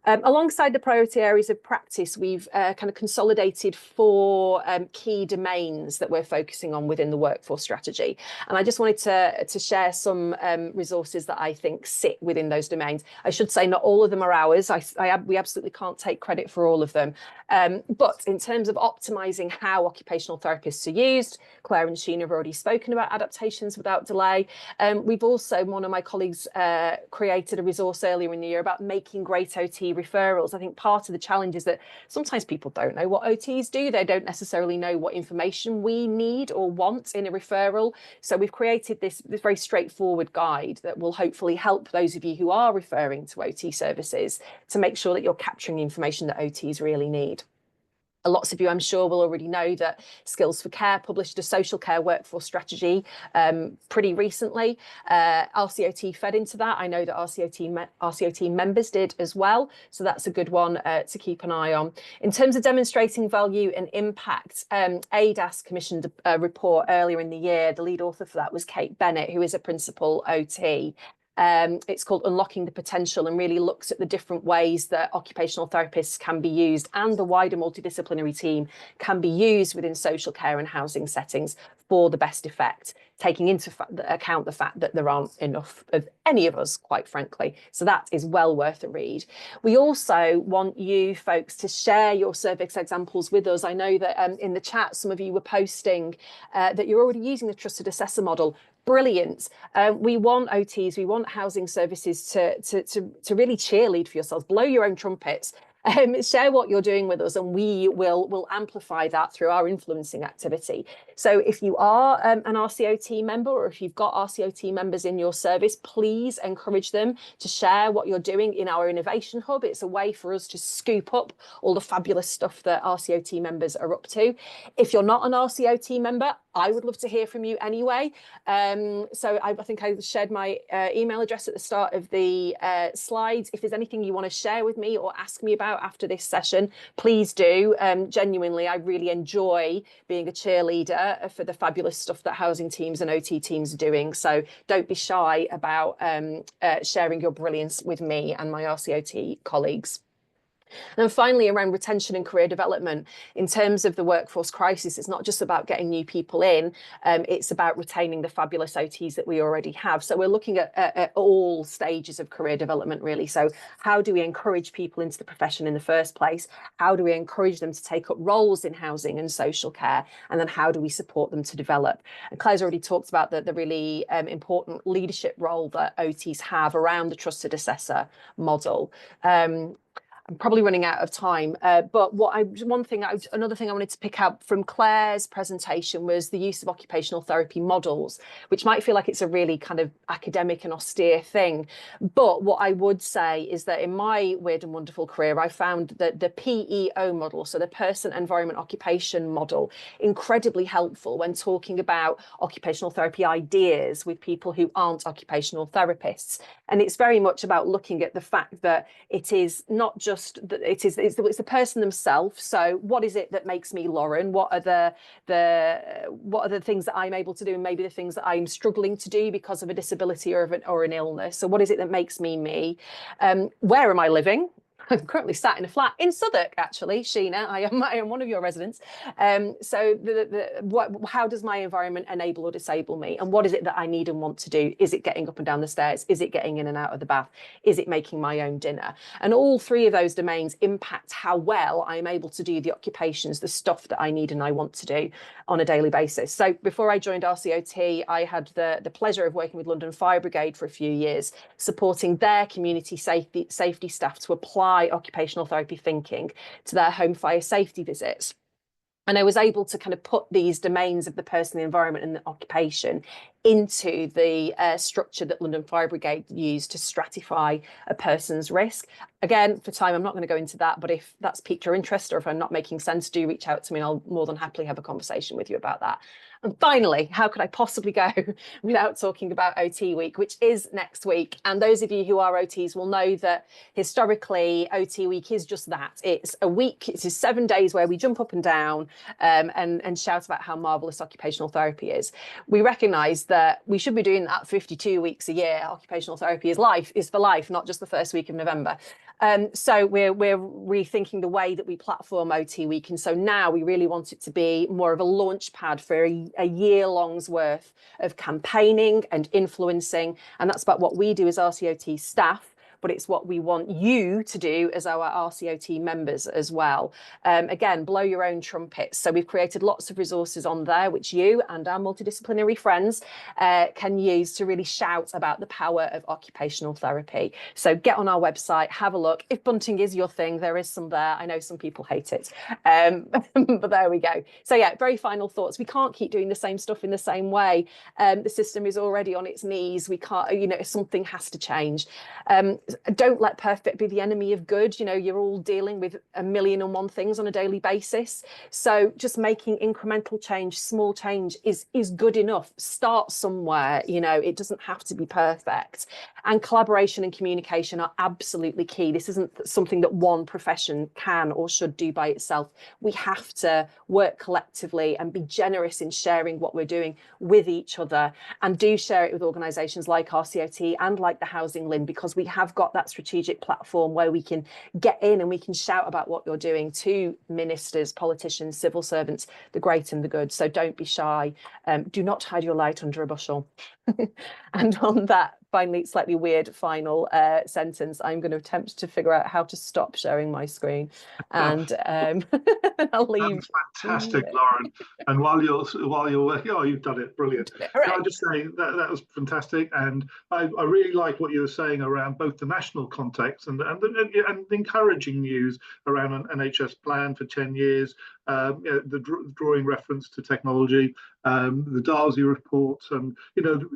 Alongside the priority areas of practice, we've kind of consolidated 4 key domains that we're focusing on within the workforce strategy. And I just wanted to share some resources that I think sit within those domains. I should say not all of them are ours. We absolutely can't take credit for all of them. But in terms of optimising how occupational therapists are used, Claire and Sheena have already spoken about adaptations without delay. We've also, one of my colleagues created a resource earlier in the year about making great OT referrals. I think part of the challenge is that sometimes people don't know what OTs do. They don't necessarily know what information we need or want in a referral. So we've created this very straightforward guide that will hopefully help those of you who are referring to OT services to make sure that you're capturing the information that OTs really need. Lots of you, I'm sure, will already know that Skills for Care published a social care workforce strategy pretty recently. RCOT fed into that. I know that RCOT members did as well. So that's a good one to keep an eye on. In terms of demonstrating value and impact, ADAS commissioned a report earlier in the year. The lead author for that was Kate Bennett, who is a principal OT. It's called Unlocking the Potential, and really looks at the different ways that occupational therapists can be used and the wider multidisciplinary team can be used within social care and housing settings for the best effect, taking into account the fact that there aren't enough of any of us, quite frankly. So that is well worth a read. We also want you folks to share your service examples with us. I know that in the chat, some of you were posting that you're already using the trusted assessor model. Brilliant. We want OTs, we want housing services to really cheerlead for yourselves, blow your own trumpets. Share what you're doing with us, and we will amplify that through our influencing activity. So if you are an RCOT member, or if you've got RCOT members in your service, please encourage them to share what you're doing in our innovation hub. It's a way for us to scoop up all the fabulous stuff that RCOT members are up to. If you're not an RCOT member, I would love to hear from you anyway. So I think I shared my email address at the start of the slides. If there's anything you want to share with me or ask me about after this session, please do. Genuinely, I really enjoy being a cheerleader for the fabulous stuff that housing teams and OT teams are doing. So don't be shy about sharing your brilliance with me and my RCOT colleagues. And then finally, around retention and career development, in terms of the workforce crisis, it's not just about getting new people in, it's about retaining the fabulous OTs that we already have. So we're looking at all stages of career development, really. So how do we encourage people into the profession in the first place? How do we encourage them to take up roles in housing and social care? And then how do we support them to develop? And Claire's already talked about the really important leadership role that OTs have around the trusted assessor model. I'm probably running out of time, but another thing I wanted to pick up from Claire's presentation was the use of occupational therapy models, which might feel like it's a really kind of academic and austere thing. But what I would say is that in my weird and wonderful career, I found that the PEO model, so the person, environment, occupation model, incredibly helpful when talking about occupational therapy ideas with people who aren't occupational therapists. And it's very much about looking at the fact that it is not just just that it's the person themselves. So what is it that makes me Lauren? What are the things that I'm able to do, and maybe the things that I'm struggling to do because of a disability or an illness? So what is it that makes me me? Where am I living? I'm currently sat in a flat in Southwark, actually, Sheena. I am one of your residents. So how does my environment enable or disable me? And what is it that I need and want to do? Is it getting up and down the stairs? Is it getting in and out of the bath? Is it making my own dinner? And all three of those domains impact how well I'm able to do the occupations, the stuff that I need and I want to do on a daily basis. So before I joined RCOT, I had the pleasure of working with London Fire Brigade for a few years, supporting their community safety staff to apply occupational therapy thinking to their home fire safety visits. And I was able to kind of put these domains of the person, the environment and the occupation into the structure that London Fire Brigade used to stratify a person's risk. Again, for time, I'm not going to go into that, but if that's piqued your interest or if I'm not making sense, do reach out to me and I'll more than happily have a conversation with you about that. And finally, how could I possibly go without talking about OT Week, which is next week? And those of you who are OTs will know that historically, OT Week is just that. It's a week, it's 7 days where we jump up and down and shout about how marvellous occupational therapy is. We recognise that we should be doing that 52 weeks a year. Occupational therapy is for life, not just the first week of November. So we're rethinking the way that we platform OT Week. And so now we really want it to be more of a launch pad for a year-long's worth of campaigning and influencing. And that's about what we do as RCOT staff, but it's what we want you to do as our RCOT members as well. Again, blow your own trumpets. So we've created lots of resources on there, which you and our multidisciplinary friends can use to really shout about the power of occupational therapy. So get on our website, have a look. If bunting is your thing, there is some there. I know some people hate it, but there we go. So yeah, very final thoughts. We can't keep doing the same stuff in the same way. The system is already on its knees. We can't, something has to change. Don't let perfect be the enemy of good. You're all dealing with 1,000,001 things on a daily basis. So just making incremental change, small change is good enough. Start somewhere. It doesn't have to be perfect. And collaboration and communication are absolutely key. This isn't something that one profession can or should do by itself. We have to work collectively and be generous in sharing what we're doing with each other, and do share it with organisations like RCOT and like the HousingLIN, because we have got that strategic platform where we can get in and we can shout about what you're doing to ministers, politicians, civil servants, the great and the good. So don't be shy. Do not hide your light under a bushel. And on that finally slightly weird final sentence, I'm going to attempt to figure out how to stop sharing my screen, and I'll leave.
That's fantastic, Lauren. And while you're working, you've done it, brilliant. Can I just say that was fantastic, and I really like what you were saying around both the national context and encouraging news around an NHS plan for 10 years, drawing reference to technology, the Darcy report, and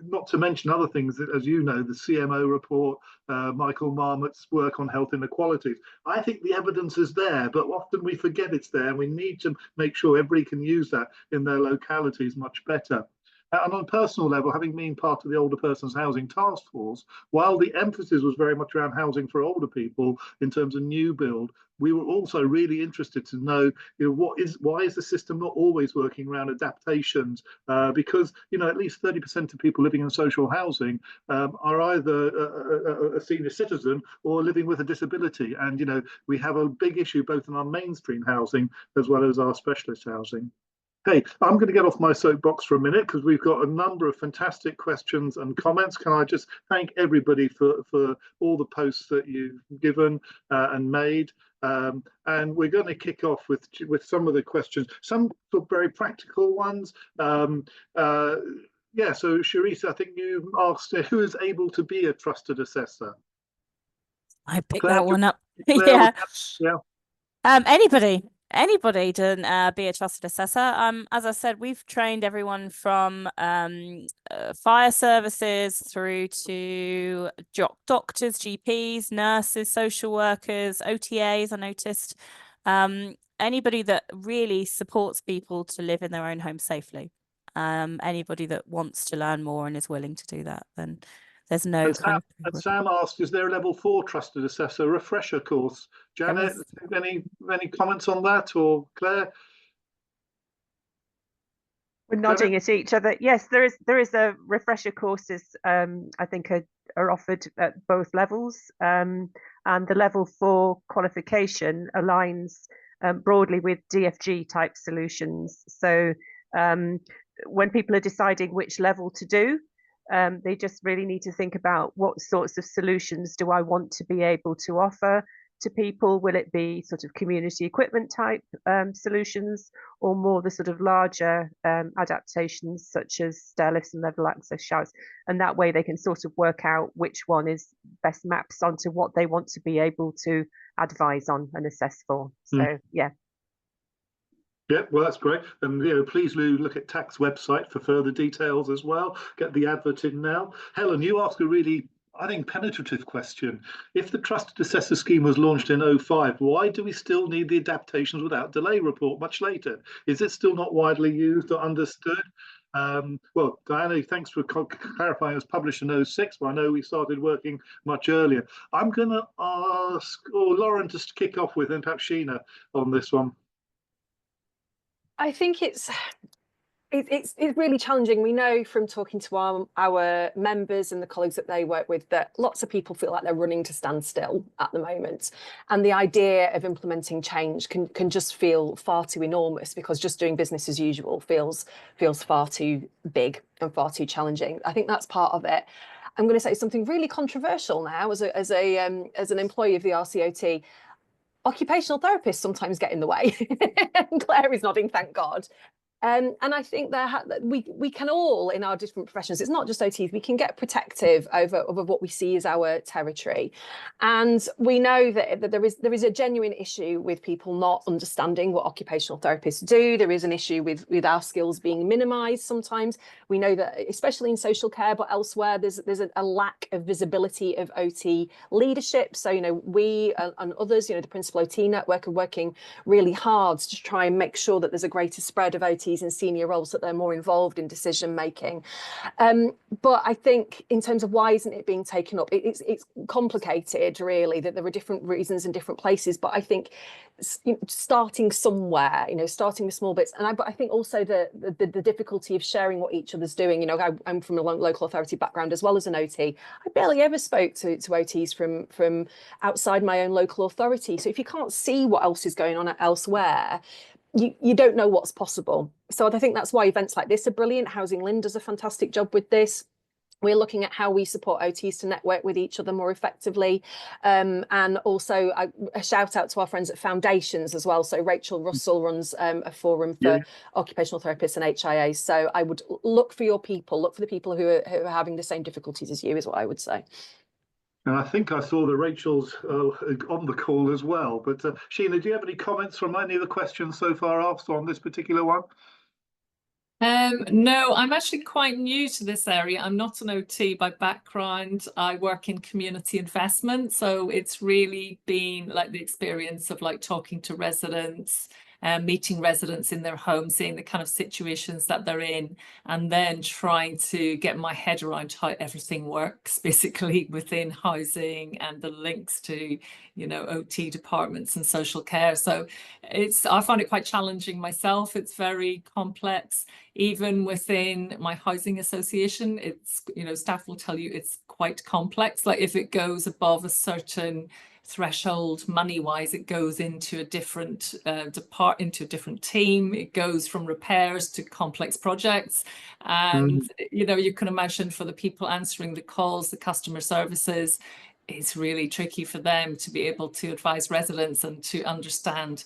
not to mention other things, as you know, the CMO report, Michael Marmot's work on health inequalities. I think the evidence is there, but often we forget it's there, and we need to make sure everybody can use that in their localities much better. And on a personal level, having been part of the Older Persons Housing Task Force, while the emphasis was very much around housing for older people in terms of new build, we were also really interested to know, why is the system not always working around adaptations? Because at least 30% of people living in social housing are either a senior citizen or living with a disability, and we have a big issue both in our mainstream housing as well as our specialist housing. Hey, I'm going to get off my soapbox for a minute because we've got a number of fantastic questions and comments. Can I just thank everybody for all the posts that you've given and made? And we're going to kick off with some of the questions, some very practical ones. So Charisse, I think you asked who is able to be a trusted assessor.
I picked
Claire,
that one up.
Claire,
Anybody to be a trusted assessor. As I said, we've trained everyone from fire services through to doctors, GPs, nurses, social workers, OTAs. I noticed anybody that really supports people to live in their own home safely. Anybody that wants to learn more and is willing to do that, then there's no
And
kind
And
of
Sam asked, is there a level 4 trusted assessor refresher course? Janet, any comments on that, or Claire?
We're nodding at each other. Yes, there is a refresher courses I think are offered at both levels, and the level 4 qualification aligns broadly with DFG type solutions. So when people are deciding which level to do, they just really need to think about what sorts of solutions do I want to be able to offer to people. Will it be sort of community equipment type solutions, or more the sort of larger adaptations such as stair lifts and level access showers? And that way they can sort of work out which one is best maps onto what they want to be able to advise on and assess for. So yeah.
Yeah, well, that's great. And please look at TACT's website for further details as well. Get the advert in now. Helen, you ask a really, I think, penetrative question. If the Trusted Assessor Scheme was launched in 2005, why do we still need the adaptations without delay report much later? Is it still not widely used or understood? Well, Diana, thanks for clarifying. It was published in 2006, but I know we started working much earlier. I'm going to ask Lauren to kick off with, and perhaps Sheena on this one.
I think it's really challenging. We know from talking to our members and the colleagues that they work with that lots of people feel like they're running to stand still at the moment. And the idea of implementing change can just feel far too enormous, because just doing business as usual feels far too big and far too challenging. I think that's part of it. I'm going to say something really controversial now as an employee of the RCOT. Occupational therapists sometimes get in the way. And Claire is nodding, thank God. And I think we can all, in our different professions, it's not just OTs, we can get protective over what we see as our territory. And we know that there is a genuine issue with people not understanding what occupational therapists do. There is an issue with our skills being minimised sometimes. We know that, especially in social care, but elsewhere, there's a lack of visibility of OT leadership. So, we and others, the Principal OT Network, are working really hard to try and make sure that there's a greater spread of OT in senior roles, that they're more involved in decision making. But I think in terms of why isn't it being taken up, it's complicated, really, that there are different reasons in different places. But I think starting somewhere, starting with small bits, but I think also the difficulty of sharing what each other's doing. I'm from a local authority background as well as an OT. I barely ever spoke to OTs from outside my own local authority. So if you can't see what else is going on elsewhere, you don't know what's possible. So I think that's why events like this are brilliant. HousingLIN does a fantastic job with this. We're looking at how we support OTs to network with each other more effectively. And also a shout out to our friends at Foundations as well. So Rachel Russell runs a forum for occupational therapists and HIAs. So I would look for your people, look for the people who are having the same difficulties as you, is what I would say.
And I think I saw that Rachel's on the call as well. But Sheena, do you have any comments from any of the questions so far asked on this particular one?
No, I'm actually quite new to this area. I'm not an OT by background. I work in community investment. So it's really been like the experience of talking to residents, meeting residents in their homes, seeing the kind of situations that they're in, and then trying to get my head around how everything works basically within housing and the links to, OT departments and social care. So I find it quite challenging myself. It's very complex. Even within my housing association, it's, staff will tell you it's quite complex. Like if it goes above a certain threshold money wise, it goes into a different into a different team. It goes from repairs to complex projects, and you can imagine for the people answering the calls, the customer services, it's really tricky for them to be able to advise residents and to understand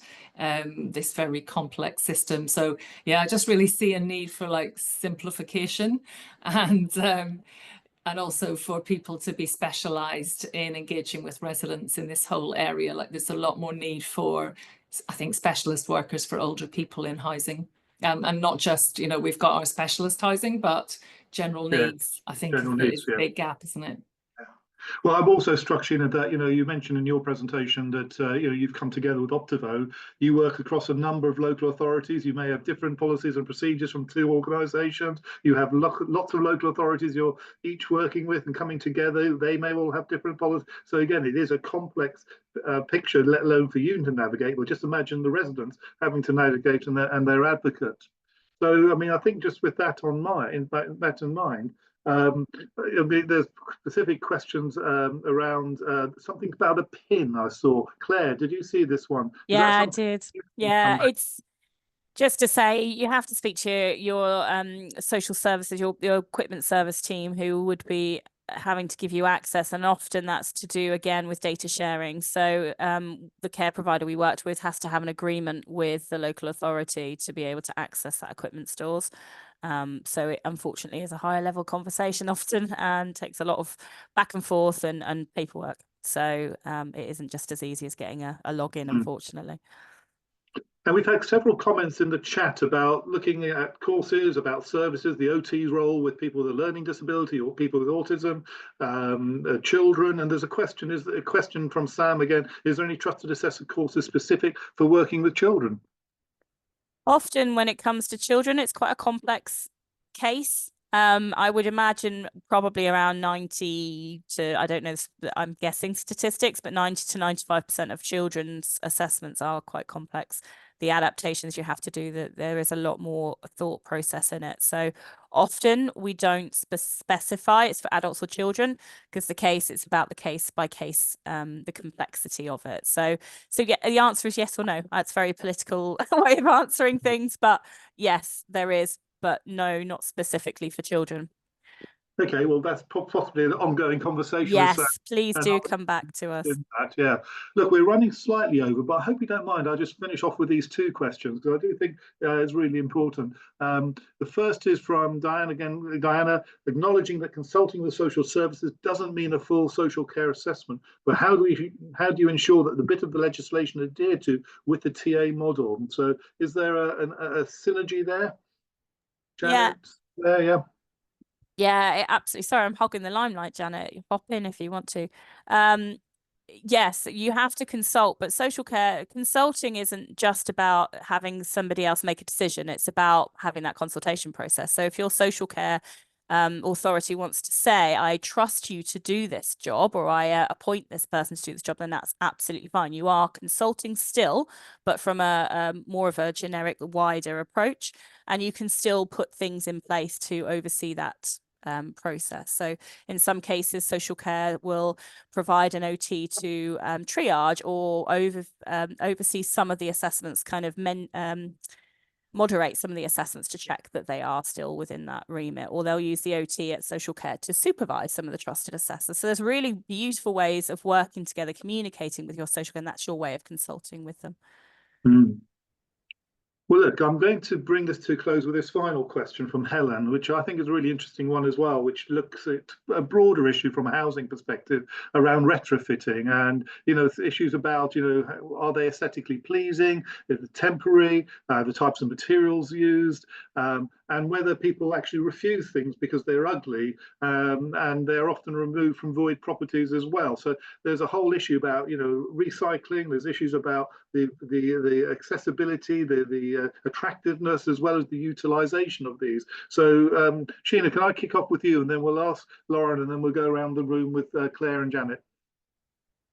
this very complex system. So yeah, I just really see a need for simplification and also for people to be specialised in engaging with residents in this whole area. There's a lot more need for, I think, specialist workers for older people in housing. And not just, we've got our specialist housing, but general needs, I think, is a big gap, isn't it?
Well, I'm also struck, Sheena, that you mentioned in your presentation that you've come together with Optivo. You work across a number of local authorities. You may have different policies and procedures from two organisations. You have lots of local authorities you're each working with and coming together. They may all have different policies. So again, it is a complex picture, let alone for you to navigate. But just imagine the residents having to navigate and their advocates. So I mean, I think just with that in mind. There's specific questions around something about a pin I saw. Claire, did you see this one?
Yeah, I did. Yeah, it's just to say you have to speak to your social services, your equipment service team, who would be having to give you access, and often that's to do again with data sharing. So the care provider we worked with has to have an agreement with the local authority to be able to access that equipment stores. So it unfortunately is a higher level conversation often and takes a lot of back and forth and paperwork. So it isn't just as easy as getting a login, unfortunately.
And we've had several comments in the chat about looking at courses, about services, the OT's role with people with a learning disability or people with autism, children. And there's a question from Sam again. Is there any trusted assessor courses specific for working with children? Often
when it comes to children, it's quite a complex case. I would imagine probably around 90 to, I don't know, I'm guessing statistics, but 90 to 95% of children's assessments are quite complex. The adaptations you have to do, that there is a lot more thought process in it. So often we don't specify it's for adults or children, because it's about the case by case, the complexity of it. So yeah, the answer is yes or no. That's a very political way of answering things, but yes, there is, but no, not specifically for children.
Okay, well, that's possibly an ongoing conversation.
Yes, please do come back to us.
Yeah, look, we're running slightly over, but I hope you don't mind. I'll just finish off with these two questions because I do think it's really important. The first is from Diana again. Diana, acknowledging that consulting with social services doesn't mean a full social care assessment, but how do you ensure that the bit of the legislation adhered to with the TA model? So, is there a synergy there? Janet? Yeah.
Yeah, absolutely. Sorry, I'm hogging the limelight, Janet. You pop in if you want to. Yes, you have to consult, but social care consulting isn't just about having somebody else make a decision. It's about having that consultation process. So if your social care authority wants to say, I trust you to do this job, or I appoint this person to do this job, then that's absolutely fine. You are consulting still, but from a more of a generic, wider approach, and you can still put things in place to oversee that process. So in some cases, social care will provide an OT to triage or oversee some of the assessments, kind of moderate some of the assessments to check that they are still within that remit, or they'll use the OT at social care to supervise some of the trusted assessors. So there's really beautiful ways of working together, communicating with your social care, and that's your way of consulting with them.
Well, look, I'm going to bring this to a close with this final question from Helen, which I think is a really interesting one as well, which looks at a broader issue from a housing perspective around retrofitting and, issues about, are they aesthetically pleasing, is it temporary, the types of materials used, and whether people actually refuse things because they're ugly, and they're often removed from void properties as well. So there's a whole issue about, recycling. There's issues about the accessibility, the attractiveness, as well as the utilization of these. So Sheena, can I kick off with you, and then we'll ask Lauren, and then we'll go around the room with Claire and Janet.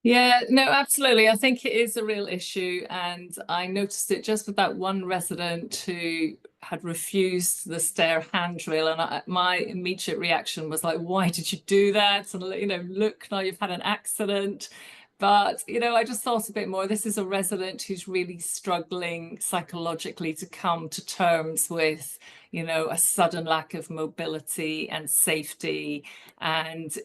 Yeah, no, absolutely. I think it is a real issue, and I noticed it just with that one resident who had refused the stair handrail, and my immediate reaction was like, why did you do that? And look, now you've had an accident. But, I just thought a bit more, this is a resident who's really struggling psychologically to come to terms with, a sudden lack of mobility and safety, and,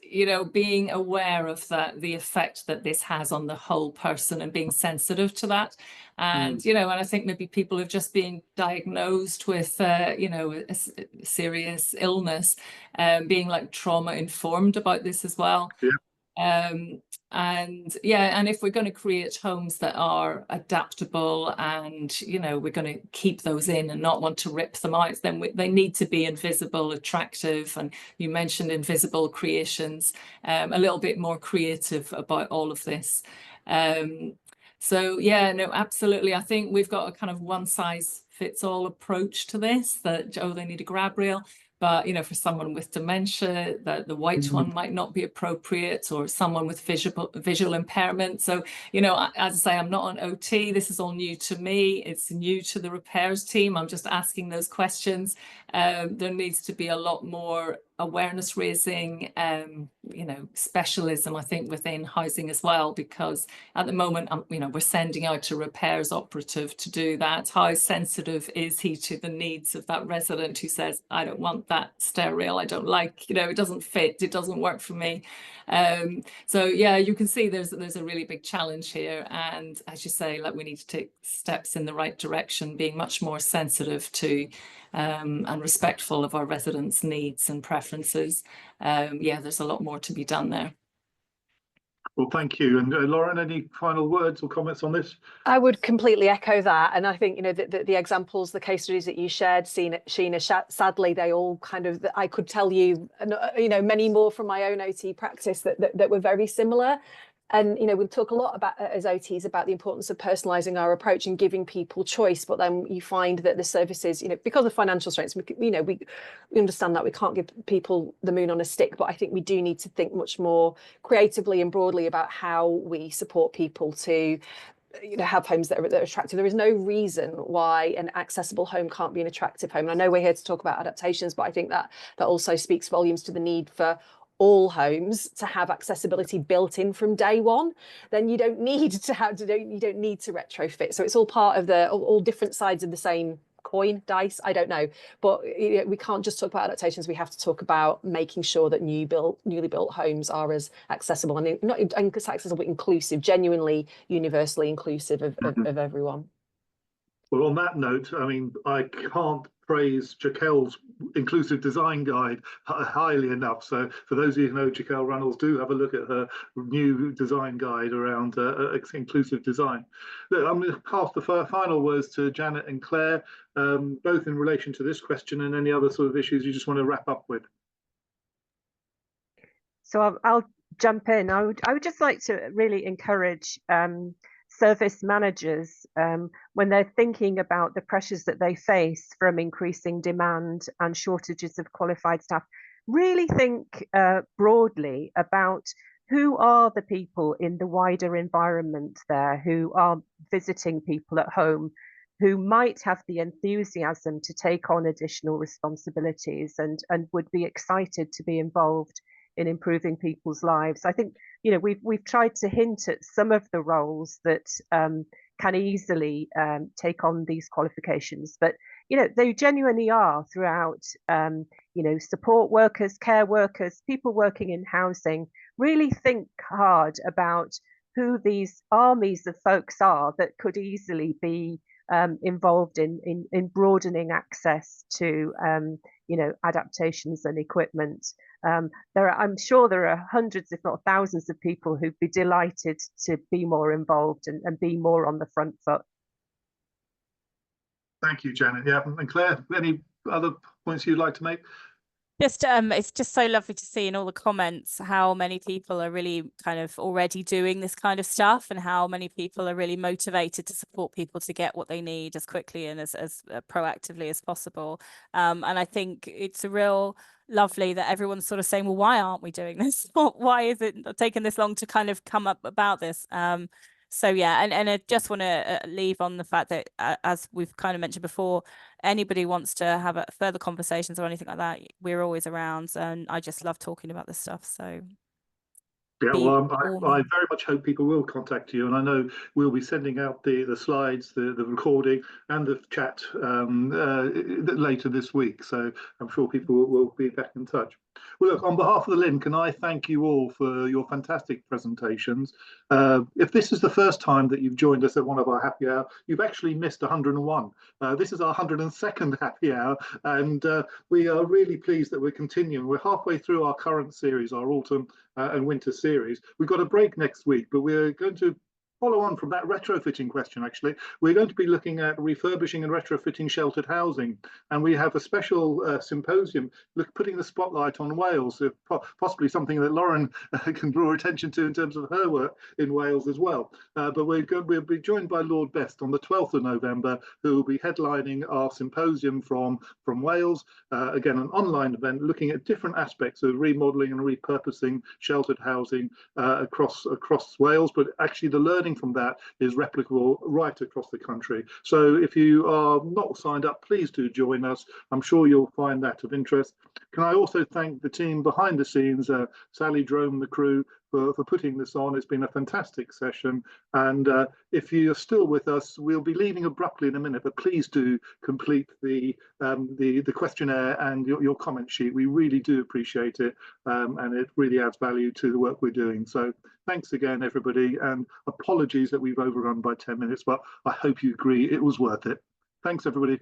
being aware of the effect that this has on the whole person and being sensitive to that. And, and I think maybe people have just been diagnosed with, a serious illness, being like trauma informed about this as well.
Yeah.
And yeah, and if we're going to create homes that are adaptable and, you know, we're going to keep those in and not want to rip them out, then they need to be invisible, attractive. And you mentioned invisible creations, a little bit more creative about all of this. So yeah, no, absolutely. I think we've got a kind of one size fits all approach to this, that, oh, they need a grab rail. But, you know, for someone with dementia, the white one might not be appropriate, or someone with visual impairment. So, you know, as I say, I'm not an OT. This is all new to me. It's new to the repairs team. I'm just asking those questions. There needs to be a lot more awareness raising, you know, specialism, I think, within housing as well, because at the moment, you know, we're sending out a repairs operative to do that. How sensitive is he to the needs of that resident who says, I don't want that stair rail, I don't like, you know, it doesn't fit, it doesn't work for me. So yeah, you can see there's a really big challenge here, and as you say, like, we need to take steps in the right direction, being much more sensitive to and respectful of our residents' needs and preferences. Yeah, there's a lot more to be done there.
Well, thank you. And Lauren, any final words or comments on this?
I would completely echo that. And I think, you know, the examples, the case studies that you shared, Sheena, sadly, they all kind of, I could tell you, you know, many more from my own OT practice that were very similar. And, you know, we talk a lot about, as OTs, about the importance of personalising our approach and giving people choice. But then you find that the services, you know, because of financial strengths, you know, we understand that we can't give people the moon on a stick. But I think we do need to think much more creatively and broadly about how we support people to, you know, have homes that are attractive. There is no reason why an accessible home can't be an attractive home. And I know we're here to talk about adaptations, but I think that also speaks volumes to the need for all homes to have accessibility built in from day one. Then you don't need to retrofit. So it's all part of all different sides of the same coin, dice, I don't know. But you know, we can't just talk about adaptations. We have to talk about making sure that newly built homes are as accessible and not accessible, but inclusive, genuinely universally inclusive of everyone.
Well, on that note, I mean, I can't praise Jaquel's inclusive design guide highly enough. So for those of you who know Jaquel Runnels, do have a look at her new design guide around inclusive design. I'm going to pass the final words to Janet and Claire, both in relation to this question and any other sort of issues you just want to wrap up with.
So I'll jump in. I would just like to really encourage service managers, when they're thinking about the pressures that they face from increasing demand and shortages of qualified staff, really think broadly about who are the people in the wider environment there who are visiting people at home, who might have the enthusiasm to take on additional responsibilities and would be excited to be involved in improving people's lives. I think, you know, we've tried to hint at some of the roles that can easily take on these qualifications, but you know, they genuinely are throughout. You know, support workers, care workers, people working in housing. Really think hard about who these armies of folks are that could easily be involved in broadening access to you know, adaptations and equipment. I'm sure there are hundreds, if not thousands, of people who'd be delighted to be more involved and be more on the front foot.
Thank you, Janet. Yeah, and Claire, any other points you'd like to make?
Just it's just so lovely to see in all the comments how many people are really kind of already doing this kind of stuff, and how many people are really motivated to support people to get what they need as quickly and as proactively as possible. And I think it's a real lovely that everyone's sort of saying, well, why aren't we doing this? Why is it taking this long to kind of come up about this? So yeah, and I just want to leave on the fact that, as we've kind of mentioned before, anybody wants to have further conversations or anything like that, we're always around, and I just love talking about this stuff. So
yeah, well, I very much hope people will contact you, and I know we'll be sending out the slides, the recording, and the chat later this week. So I'm sure people will be back in touch. Well, look, on behalf of the LIN, can I thank you all for your fantastic presentations. If this is the first time that you've joined us at one of our happy hour, you've actually missed 101. This is our 102nd happy hour, and we are really pleased that we're continuing. We're halfway through our current series, our autumn and winter series. We've got a break next week, but we're going to follow on from that retrofitting question. Actually, we're going to be looking at refurbishing and retrofitting sheltered housing, and we have a special symposium putting the spotlight on Wales, possibly something that Lauren can draw attention to in terms of her work in Wales as well. But we'll be joined by Lord Best on the 12th of November, who will be headlining our symposium from Wales. Again, an online event looking at different aspects of remodelling and repurposing sheltered housing across Wales, but actually the learning from that is replicable right across the country. So if you are not signed up, please do join us. I'm sure you'll find that of interest. Can I also thank the team behind the scenes, Sally, Drome, the crew, for putting this on. It's been a fantastic session, and if you're still with us, we'll be leaving abruptly in a minute, but please do complete the questionnaire and your comment sheet. We really do appreciate it, and it really adds value to the work we're doing. So thanks again, everybody, and apologies that we've overrun by 10 minutes, but I hope you agree it was worth it. Thanks, everybody.